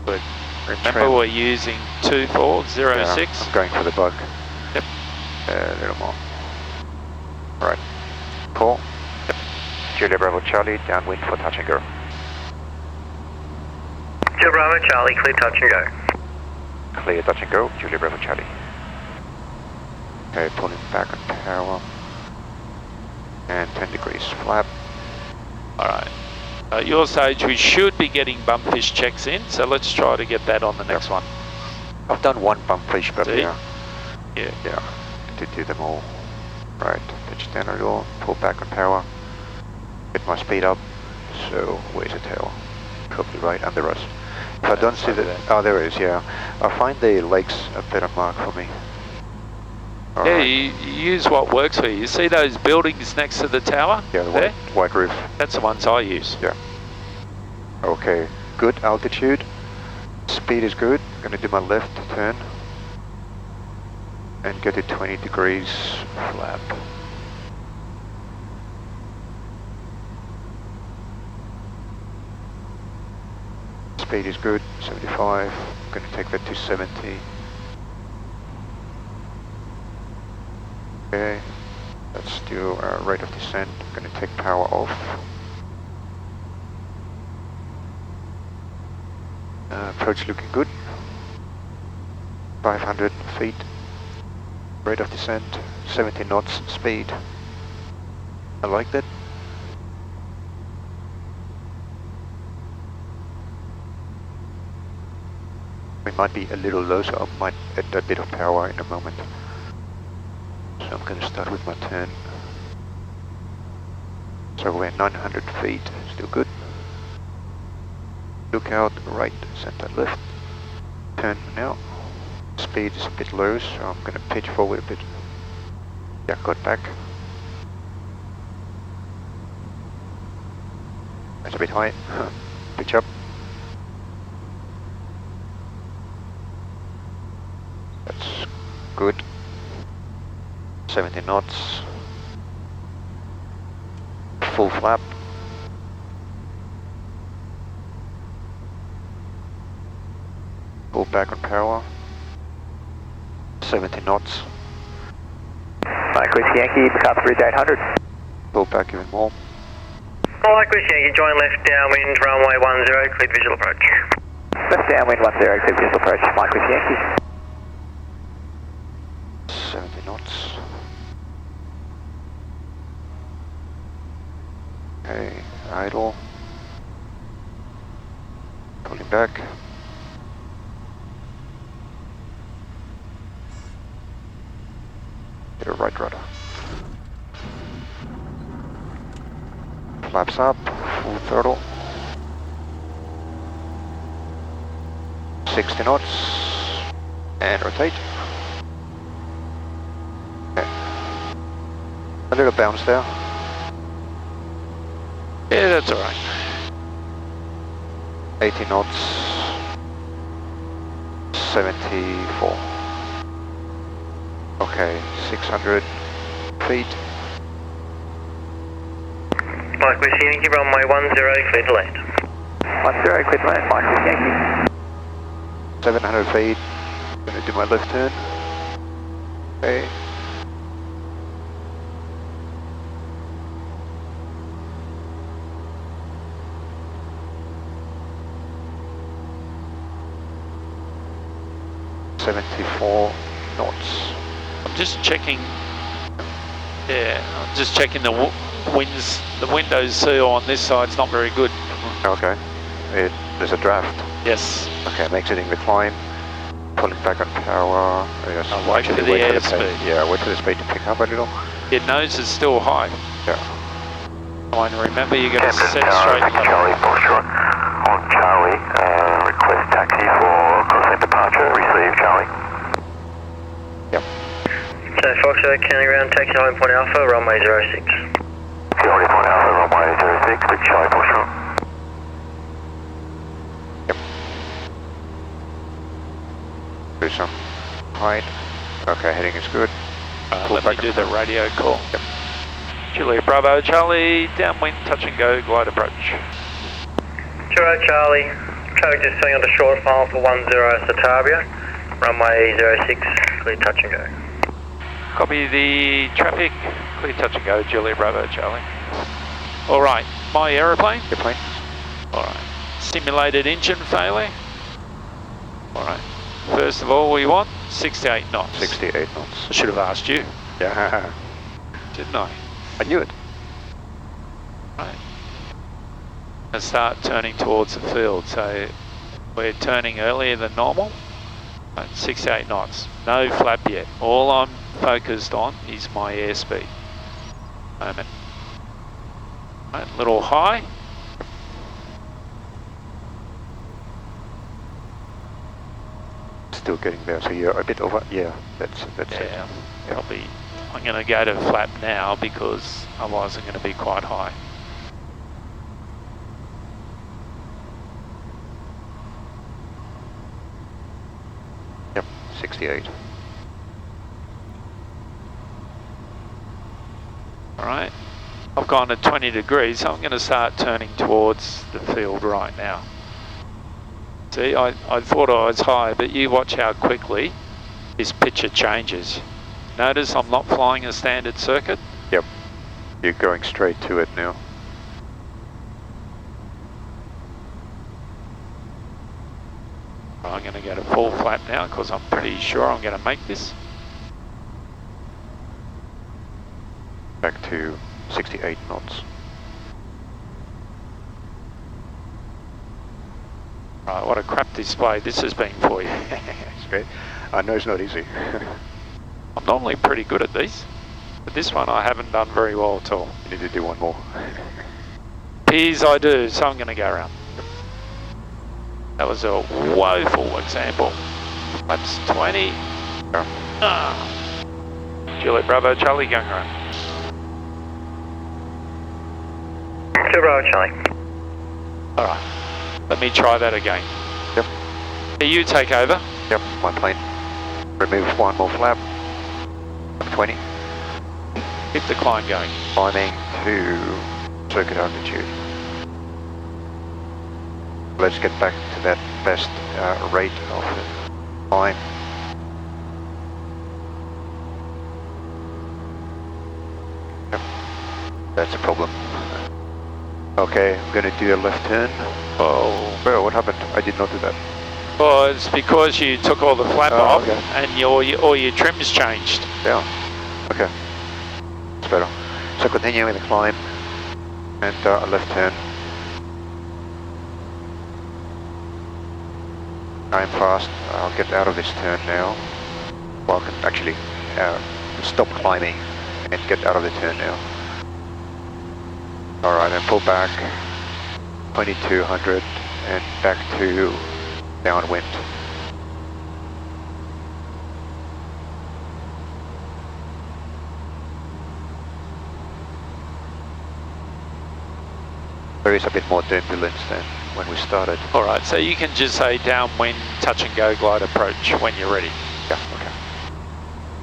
Good. Remember Trim. we're using 2406. Yeah, I'm going for the bug. Yep. A little more. Right. Pull. Yep. Julia Bravo Charlie, downwind for touch and go. Julia Bravo Charlie, clear touch and go. Clear touch and go, Julia Bravo Charlie. Okay, pulling back on power. And 10 degrees flap. Alright. At your stage, we should be getting bump fish checks in, so let's try to get that on the next one. I've done one bump fish, but See? yeah, Yeah. to do them all. Right, pitch down a little, pull back on power, get my speed up. So where's the tail? Probably right under us. If I don't see the, oh there it is, yeah. I find the lakes a better mark for me. All Yeah, right. you use what works for you. You see those buildings next to the tower? Yeah, the there? white roof. That's the ones I use. Yeah. Okay, good altitude. Speed is good. I'm gonna do my left turn and go to 20 degrees flap. Speed is good, 75. I'm gonna take that to 70. Okay, let's do rate of descent. I'm gonna take power off. Approach looking good. 500 feet. Rate of descent, 70 knots speed. I like that. We might be a little low, so I might add a bit of power in a moment. So I'm going to start with my turn. So we're 900 feet, still good. Look out, right, center, left. Turn now. Speed is a bit low, so I'm going to pitch forward a bit. Yeah, got back. That's a bit high. Pitch up. That's good. 70 knots. Full flap. Pull back on power. 70 knots. Mike Whiskey Yankee, top bridge 800. Pull back even more. Mike Whiskey Yankee, join left downwind, runway 10, cleared visual approach. Left downwind 10, clear visual approach. Mike Whiskey Yankee. 70 knots. Okay, idle. Pulling back. Get a right rudder. Flaps up, full throttle. 60 knots. And rotate. Okay. A little bounce there. Yeah, that's alright. 80 knots. 74. Okay, 600 feet. Mike Whiskey Yankee, runway 10, cleared to land. 10, clear to land. Mike Whiskey Yankee. 700 feet. Gonna do my left turn. Okay. .74 knots. I'm just checking. Yeah, I'm just checking the winds. The windows seal on this side's not very good. Okay. There's a draft. Yes. Okay, I'm exiting the climb. Pulling back on power. Yes, I'll wait for actually the wait airspeed. Yeah, wait for the speed to pick up a little. Your nose is still high. Yeah. Fine, remember you're going to Camden set straight Aerodrome, up. Charlie, Foxtrot. On Charlie, request taxi for crossing departure. Receive Charlie. So Foxtrot, counting around, taxi Holdingpoint Alpha, runway 06. Holdingpoint Alpha, runway 06, to Charlie, Foxtrot. Do some height. Okay, heading is good. Let me do the radio call. Yep. Juliet Bravo Charlie, downwind, touch and go, glide approach. Zero Charlie, traffic just swing onto shortfall for 10 Satavia, runway 06, clear touch and go. Copy the traffic, clear touch and go, Juliet Bravo Charlie. Alright, my aeroplane? Airplane. Alright, simulated engine failure. Alright, first of all we want 68 knots. 68 knots. I should have asked you, Yeah, didn't I? I knew it. Right. And start turning towards the field, so we're turning earlier than normal. Right, 68 knots, no flap yet. All I'm focused on is my airspeed. Moment. Right, little high. Still getting there, so you're a bit over. Yeah, that's it. Yeah, probably. I'm going to go to flap now because otherwise I'm going to be quite high. Yep, 68. Alright, I've gone to 20 degrees, so I'm going to start turning towards the field right now. See, I thought I was high, but you watch how quickly this picture changes. Notice I'm not flying a standard circuit. Yep, you're going straight to it now. I'm going to go to full flap now because I'm pretty sure I'm going to make this. Back to 68 knots. Right, what a crap display this has been for you. It's great. I know it's not easy. I'm normally pretty good at these, but this one I haven't done very well at all. You need to do one more. Appears I do, so I'm going to go around. That was a woeful example. Flaps 20. Juliet Bravo Charlie going around. Two Bravo Charlie. Alright, let me try that again. Yep. Here, you take over. Yep, my plane. Remove one more flap. 20. Keep the climb going. Climbing to circuit altitude. Let's get back to that best rate of climb. Yep, that's a problem. Okay, I'm gonna do a left turn. Oh, Well, what happened? I did not do that. well, it's because you took all the flap Oh, off okay. and all your trims changed. Yeah. Okay. It's better. So continue with the climb and a left turn. I'm fast. I'll get out of this turn now. Well, I can actually stop climbing and get out of the turn now. Alright, and pull back 2200 and back to downwind. There is a bit more turbulence than when we started. Alright, so you can just say downwind, touch and go, glide approach when you're ready. Yeah, okay.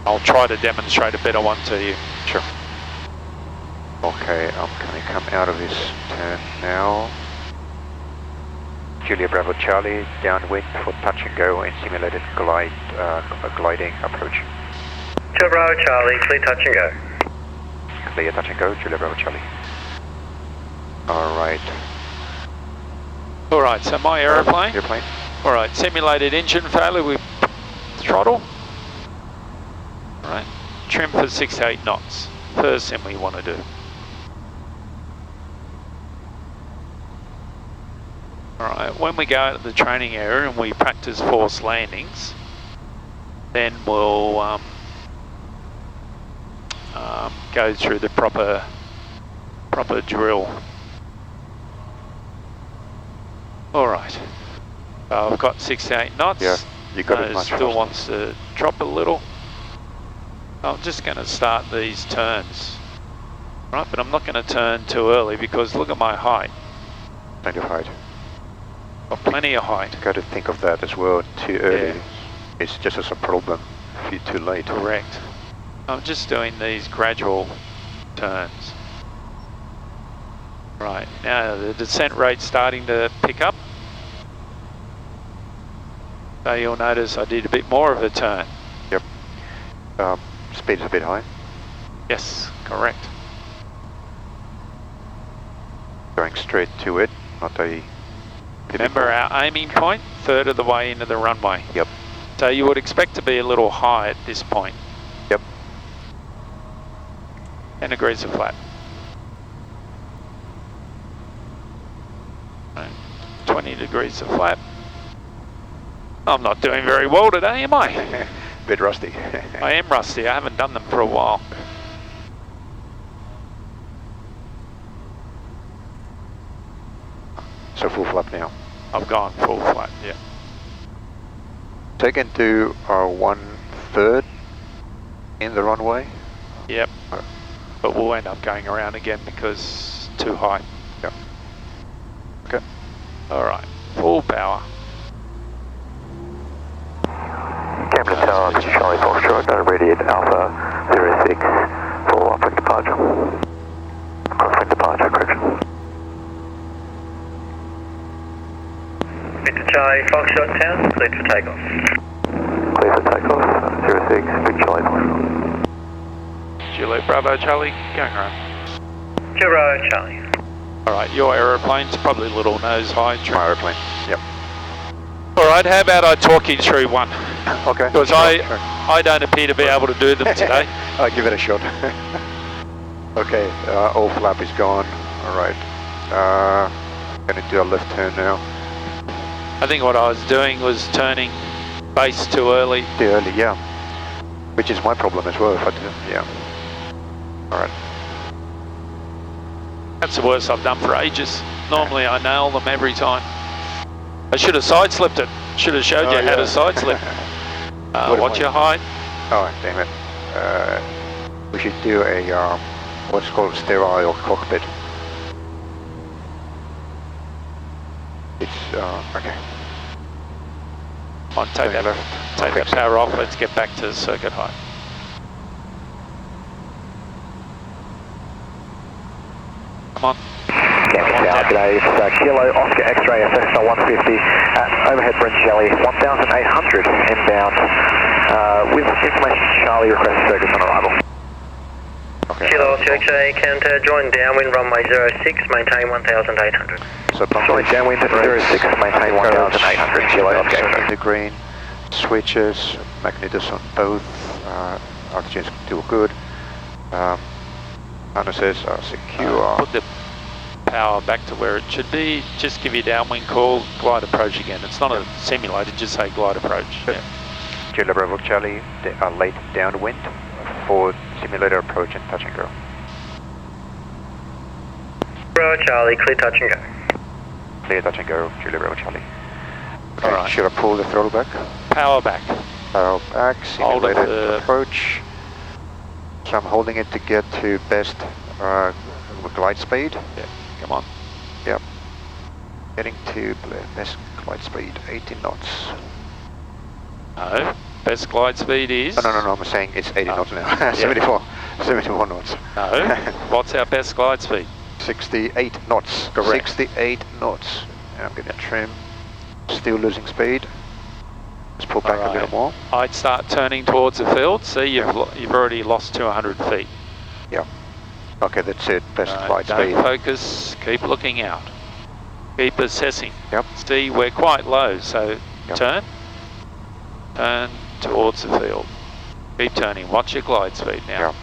I'll try to demonstrate a better one to you. Sure. Okay, I'm going to come out of this turn now. Julia Bravo Charlie, downwind for touch and go and simulated gliding approach. Two Bravo Charlie, clear touch and go. Clear touch and go, Julia Bravo Charlie. Alright. Alright, so my aeroplane. Airplane. Alright, simulated engine failure with throttle. Alright, trim for 6 to 8 knots. First thing we want to do. Alright, when we go out to the training area and we practice forced landings, then we'll go through the proper drill. Alright, I've got 6 to 8 knots. Yeah, you got it much Still faster. wants to drop a little. I'm just going to start these turns. Right, but I'm not going to turn too early because look at my height. Plenty of height. Got plenty of height. Got to think of that as well. Too early. Yeah. It's just as a problem if you're too late. Correct. I'm just doing these gradual turns. Right, now the descent rate's starting to pick up. So you'll notice I did a bit more of a turn. Yep. Speed is a bit high. Yes, correct. Going straight to it, not a... Remember our aiming point, third of the way into the runway. Yep. So you would expect to be a little high at this point. Yep. 10 degrees of flat. Right, 20 degrees of flat. I'm not doing very well today, am I? Bit rusty. I am rusty, I haven't done them for a while. So full flap now. I've gone full flat, yeah. Take into 1/3 in the runway. Yep. But we'll end up going around again because it's too high. Yep. Okay. Alright, full power. Camden Tower, this is Charlie Foxtrot, ready at Alpha 06 for upwind departure. Crosswind departure, correction. Victor Charlie Foxtrot Town, cleared for takeoff. Clear for takeoff, 06, Victor Charlie Foxtrot. Juliet Bravo Charlie, going around. Bravo Charlie. Alright, your aeroplane's probably a little nose high. My aeroplane. Yep. Alright, how about I talk you through one? Okay. Because sure. I don't appear to be able to do them today. I'll give it a shot. Okay, all flap is gone. Alright. Gonna do a left turn now. I think what I was doing was turning base too early. Too early, yeah. Which is my problem as well if I do, yeah. Alright. That's the worst I've done for ages. Normally I nail them every time. I should have side slipped it. Should have showed you how to side slip. What's your height? Oh, damn it. We should do a, what's called sterile cockpit. It's, okay. On, take that, left. take that power off. Let's get back to circuit height. Come on. Camden Tower today, it's Kilo Oscar X-ray Cessna 150 at overhead bridge Shelley 1800 inbound with information Charlie request circuits on arrival. Okay. Kilo Oscar X-ray, counter, join downwind runway 06, maintain 1800. So Join downwind 06, maintain 1800, Kilo Oscar X-ray. The green, switches, magnetus on both, oxygen's still good. Harnesses are secure. Put the power back to where it should be. Just give you downwind call, glide approach again. It's not a simulator, just say glide approach. Yeah. Juliet Bravo Charlie, late downwind for simulator approach and touch and go. Bravo Charlie, clear touch and go. Clear touch and go, Juliet Bravo Charlie. Okay, Alright. should I pull the throttle back? Power back. Power back, Hold it, simulator approach. So I'm holding it to get to best glide speed. Yeah, come on. Yep. Getting to best glide speed, 80 knots. No, best glide speed is... Oh, no, I'm saying it's 80 knots now. 74 knots. No, what's our best glide speed? 68 knots. Correct. 68 knots. And I'm getting trim. Still losing speed. Let's pull back a little more. I'd start turning towards the field. See, you've already lost 200 feet. Yeah. Okay, that's it. Best glide Don't speed. focus, keep looking out. Keep assessing. Yep. See, we're quite low, so Yep. turn towards the field. Keep turning, watch your glide speed now. Yep.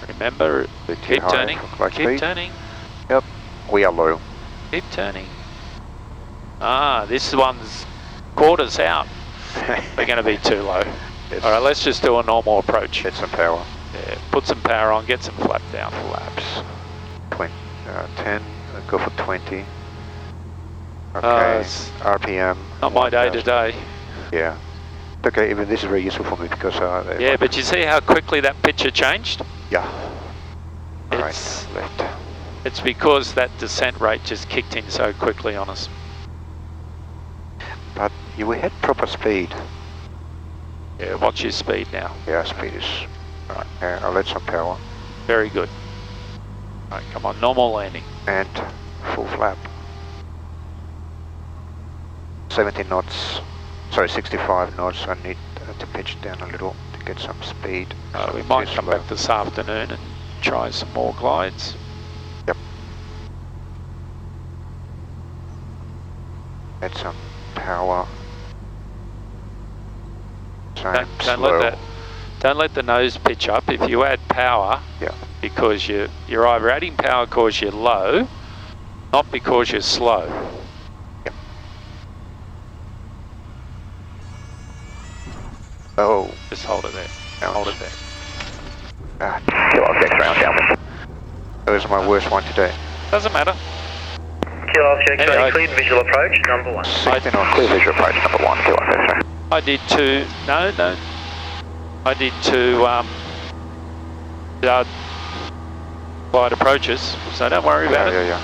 Remember, Bit too keep high turning, for glide keep speed. turning, Yep. We are low. keep turning. This one's quarters out. We're going to be too low. Yes. Alright, let's just do a normal approach. Get some power. Yeah, put some power on, get some flap down. Flaps. 10. Go for 20. Okay. It's RPM. not my day 1000. today. Yeah. Okay, even this is very useful for me because... Yeah, but you see how quickly that picture changed? Yeah. Alright, It's, left. it's because that descent rate just kicked in so quickly on us. But you had proper speed. Yeah, watch your speed now. Yeah, speed is... Alright, I'll let some power. Very good. Alright, come on, normal landing. And full flap. 70 knots, sorry 65 knots, I need to pitch down a little to get some speed. We might come back this afternoon and try some more glides. Yep. Add some power. Don't let the nose pitch up. If you add power, yeah, because you're either adding power because you're low, not because you're slow. Yep. Oh. Just hold it there. Hold it there. Kilo Oscar X-ray on downwind. That was my worst one today. Doesn't matter. Kilo Oscar X-ray, Anyway. cleared visual approach, number 1. 60 knots. Clear visual approach number 1, Kilo Oscar X-ray. I did two. No. I did two glide approaches, so don't worry about it. Yeah.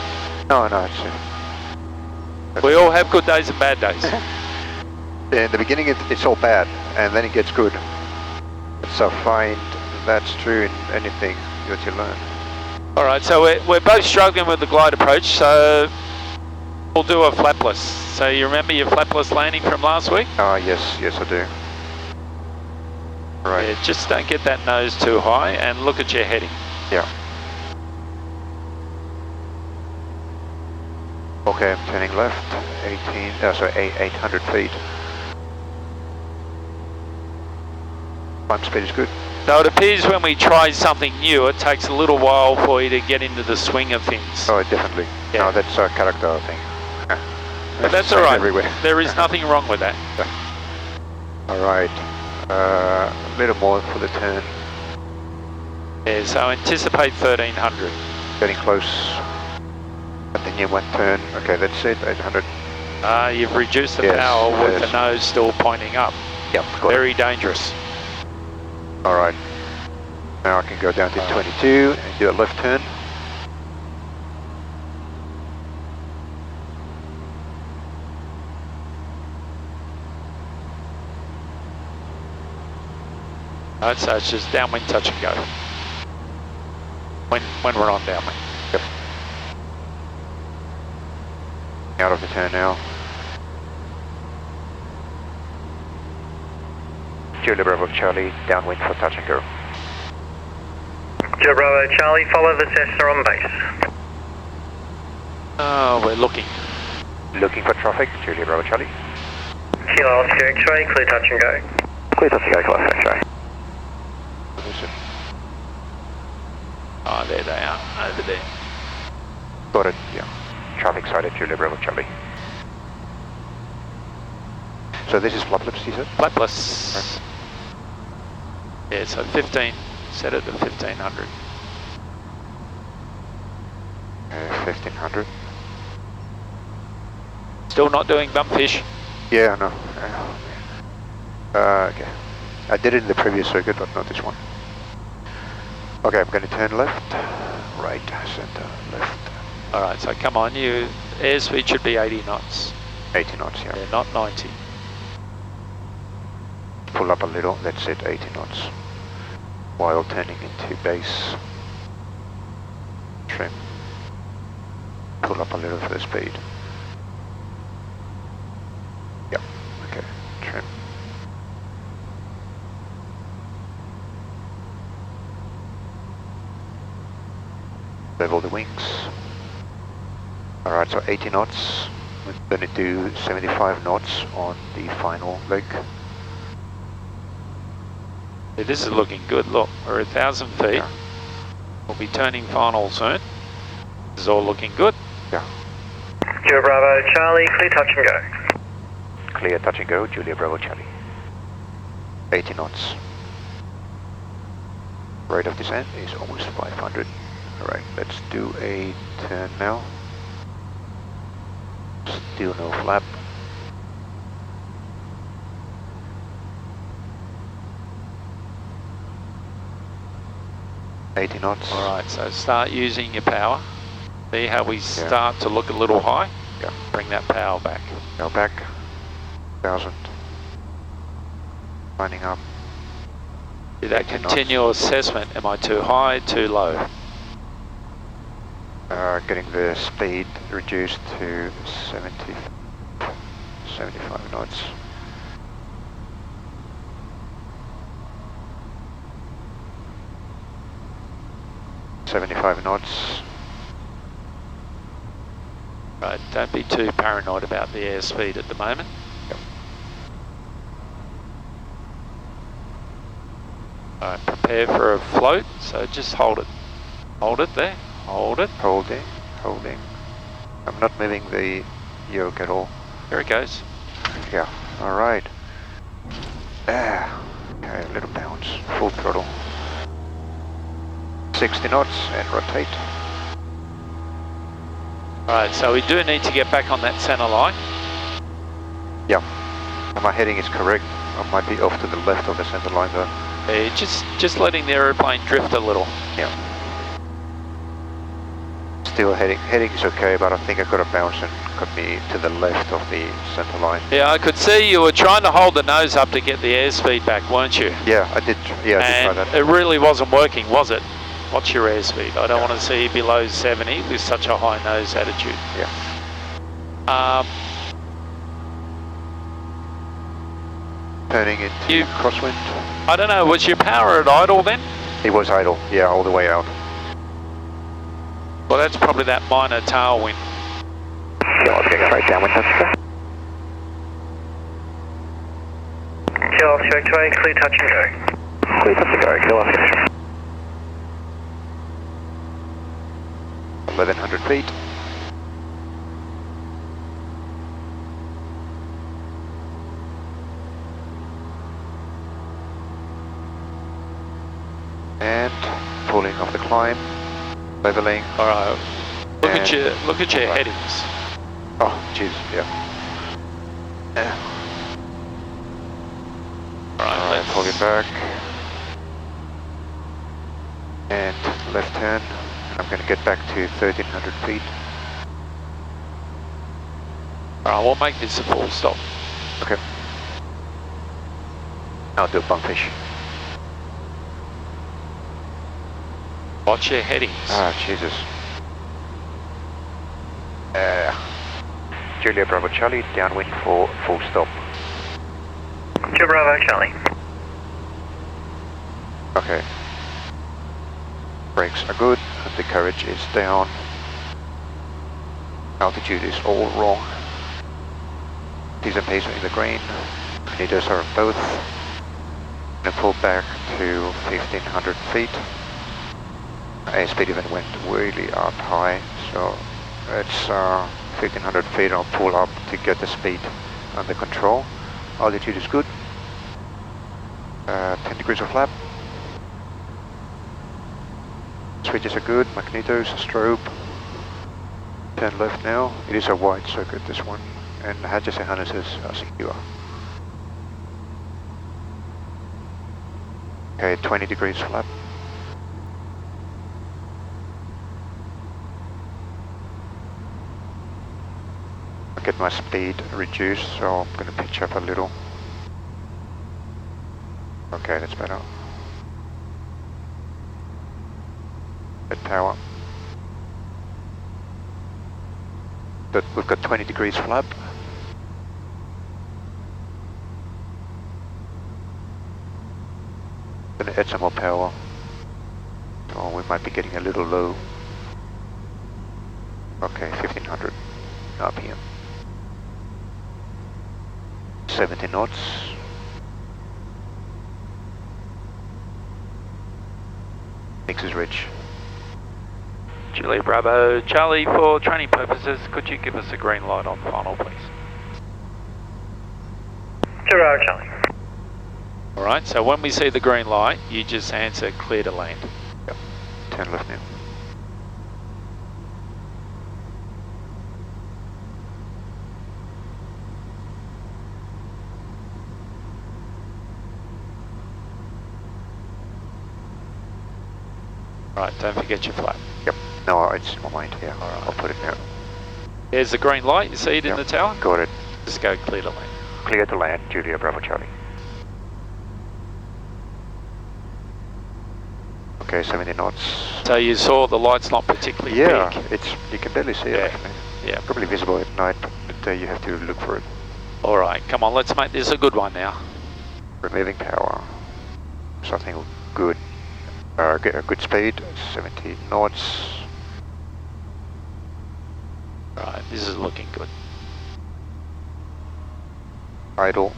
No, it's... We all have good days and bad days. In the beginning it's all bad, and then it gets good. So find that's true in anything that you learn. All right, so we're both struggling with the glide approach, so we'll do a flapless. So you remember your flapless landing from last week? Yes I do. Right. Yeah, just don't get that nose too high and look at your heading. Yeah. Okay, I'm turning left, 800 feet. Climb speed is good. So it appears when we try something new, it takes a little while for you to get into the swing of things. Oh, definitely. Yeah. No, that's a character thing. But that's all right. Everywhere. There is nothing wrong with that. All right. A little more for the turn. Yeah, so anticipate 1300. Getting close. Continue one turn. Okay, that's it. 800. You've reduced the Yes, power with yes. the nose still pointing up. Yep. Got it. Very dangerous. All right. Now I can go down to 22 and do a left turn. Right, so it's just downwind touch and go. When we're on downwind. Yep. Out of the turn now. Julia Bravo Charlie, downwind for touch and go. Kilo Bravo Charlie, follow the Cessna on base. Oh, we're looking. Looking for traffic, Julia Bravo Charlie. Kilo Oscar X-ray, clear touch and go. Clear touch and go, Kilo Oscar X-ray. Position. Oh, there they are, over there. Got it, yeah. Traffic sighted, Julia Bravo Charlie. So this is flapless, you said? Flapless. Right. Yeah, so 15, set it to 1500. 1500. Still not doing bump fish. Yeah, no. Okay. I did it in the previous circuit, but not this one. Okay, I'm going to turn left, right, center, left. Alright, so come on, your airspeed should be 80 knots. 80 knots, yeah. Yeah, not 90. Pull up a little, that's it, 80 knots. While turning into base. Trim. Pull up a little for the speed. Yep, okay, trim. Level the wings. Alright, so 80 knots. We're going to do 75 knots on the final leg. Yeah, this is looking good. Look, we're 1,000 feet. Yeah. We'll be turning final soon. This is all looking good. Yeah. Kilo Bravo Charlie, clear touch and go. Clear touch and go, Julia Bravo Charlie. 80 knots. Rate of descent is almost 500. Alright, let's do a turn now. Still no flap. $80 knots. Alright, so start using your power. See how we start to look a little high? Yeah. Bring that power back. Go back. 1,000. Lining up. Do that 80 knots. continual assessment. Am I too high, too low? Getting the speed reduced to 75 knots. Right, don't be too paranoid about the airspeed at the moment. Alright, prepare for a float, so just hold it. Hold it there, hold it. Holding. I'm not moving the yoke at all. There it goes. Yeah, alright. Okay, a little bounce, full throttle. 60 knots and rotate. Alright, so we do need to get back on that center line. Yeah, and my heading is correct. I might be off to the left of the center line though. Just letting the aeroplane drift a little. Yeah. Still heading is okay, but I think I got a bounce and got me to the left of the center line. Yeah, I could see you were trying to hold the nose up to get the airspeed back, weren't you? Yeah, I did. Yeah, I did try that. It really wasn't working, was it? What's your airspeed? I don't want to see you below 70 with such a high nose attitude. Yeah. Turning into crosswind. I don't know, was your power at idle then? It was idle, yeah, all the way out. Well, that's probably that minor tailwind. Yeah, let's get straight downwind, that's Kill off X-ray, clear touch and go. clear touch and go, kill off X-ray. 1100 feet. And pulling off the climb, leveling. All right. Look at your headings. Oh, jeez, yeah. All right, Pull it back. And left turn. I'm going to get back to 1300 feet. All right, we'll make this a full stop. Okay. I'll do a bumpfish. Watch your headings. Ah, Jesus. Julia Bravo Charlie, downwind for full stop. Julia Bravo Charlie. Okay. Brakes are good, and the courage is down. Altitude is all wrong. T's and P's are in the green. Meters are both. Gonna pull back to 1500 feet. Airspeed even went really up high, so it's 1500 feet. I'll pull up to get the speed under control. Altitude is good. 10 degrees of flap. Switches are good, magnetos, strobe. Turn left now. It is a wide circuit, this one, and hatches and harnesses are secure. Okay, 20 degrees flap. I'll get my speed reduced, so I'm going to pitch up a little. Okay, that's better. Bit power. But we've got 20 degrees flap. Gonna add some more power. Oh, we might be getting a little low. Okay, 1500 RPM. 70 knots. Mix is rich. Julia Bravo Charlie, for training purposes, could you give us a green light on final, please? Julia Bravo Charlie. All right, so when we see the green light, you just answer clear to land. Yep. Turn left now. All right, don't forget your flap. Yep. No, it's in my mind. Yeah. All right. I'll put it now. There's the green light, you see it in the tower? Got it. Just go clear to land. Clear to land, Julia Bravo Charlie. Okay, 70 knots. So you saw the light's not particularly Yeah, big. you can barely see it Yeah. actually. Yeah. Probably visible at night, but you have to look for it. All right, come on, let's make this a good one now. Removing power. Something good. Get a good speed, 70 knots. All right, this is looking good. Idle.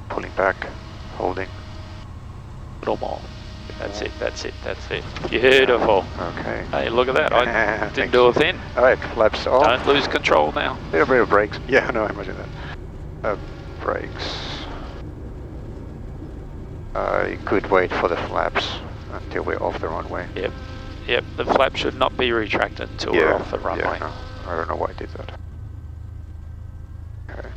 Pulling back, holding. A little more. That's it, that's it, that's it. Beautiful. Okay. Hey, look at that. I didn't Thanks. do a thing. Alright, flaps off. Don't lose control now. Little bit of brakes. Yeah, no, I imagine that. Brakes. You could wait for the flaps until we're off the runway. Yep. Yep, the flap should not be retracted until we're off the runway. Yeah, no, I don't know why I did that. Okay.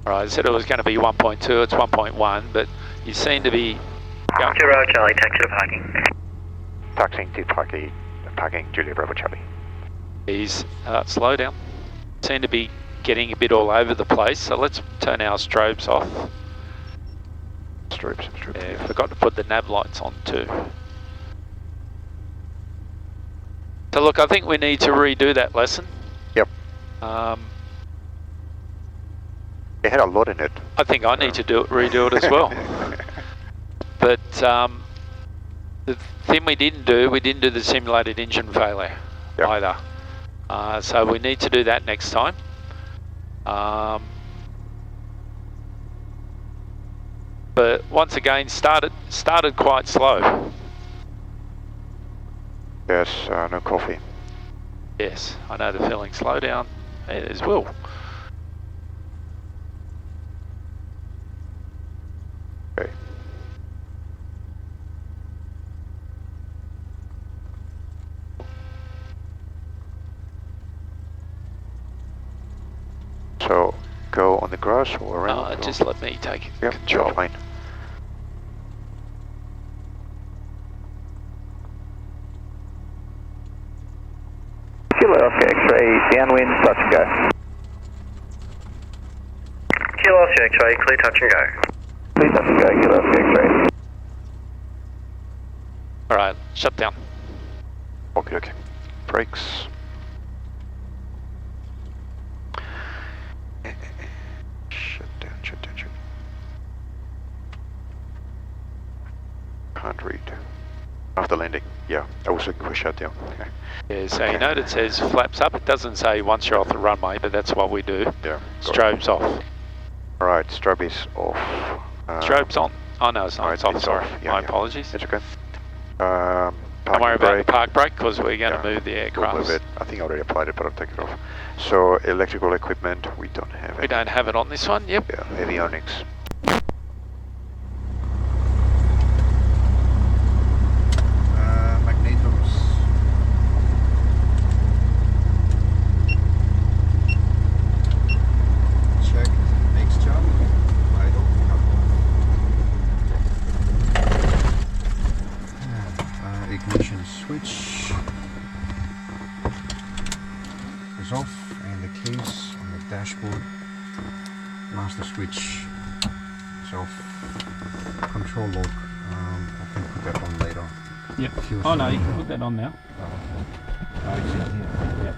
Alright, I said it was going to be 1.2, it's 1.1, but you seem to be... Yeah. 0 Charlie, taxi to parking. Taxiing to parking, Julia Bravo Charlie. Please slow down. Seem to be getting a bit all over the place, so let's turn our strobes off. Strobes. Yeah, forgot to put the nav lights on too. So look, I think we need to redo that lesson. Yep. It had a lot in it. I think I need to redo it as well. But the thing we didn't do the simulated engine failure either. So we need to do that next time. But once again, started quite slow. Yes, no coffee. Yes, I know the feeling. Slow down as well. Okay. So, go on the grass or around? Just let me take Yep, control. fine. Kilo Oscar X-ray, downwind, touch and go. Kilo Oscar X-ray, clear touch and go. Please touch and go, Kilo Oscar X-ray. Alright, shut down. Okay. Brakes. Shut down. Can't read. After landing. Yeah, I was looking for shutdown. Okay. Yeah, so you note it says flaps up. It doesn't say once you're off the runway, but that's what we do. Yeah. Strobes off. Alright, strobe is off. Strobes on. Oh no, it's not. Alright, It's off. it's Sorry. off. Yeah, My yeah. apologies. It's okay. Don't worry about the park brake because we're going to move the We'll aircraft. move it. I think I already applied it, but I'll take it off. So electrical equipment, we don't have it. We don't have it on this one. Yep. Yeah, avionics. Magnetos. Check mixture. Idle. Ignition switch is off, and the case on the dashboard, master switch is off. Control log, I can put that on later. Yep. Feels Oh no, like- you can put that on now. Oh, it's in here. Yep.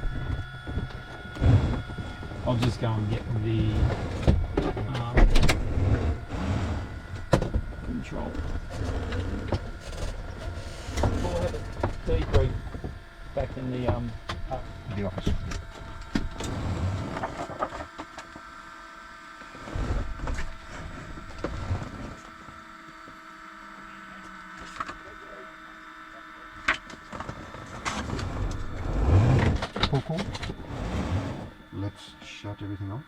I'll just go and get the control. We'll have it debrief back in the The office. Cool. Let's shut everything off.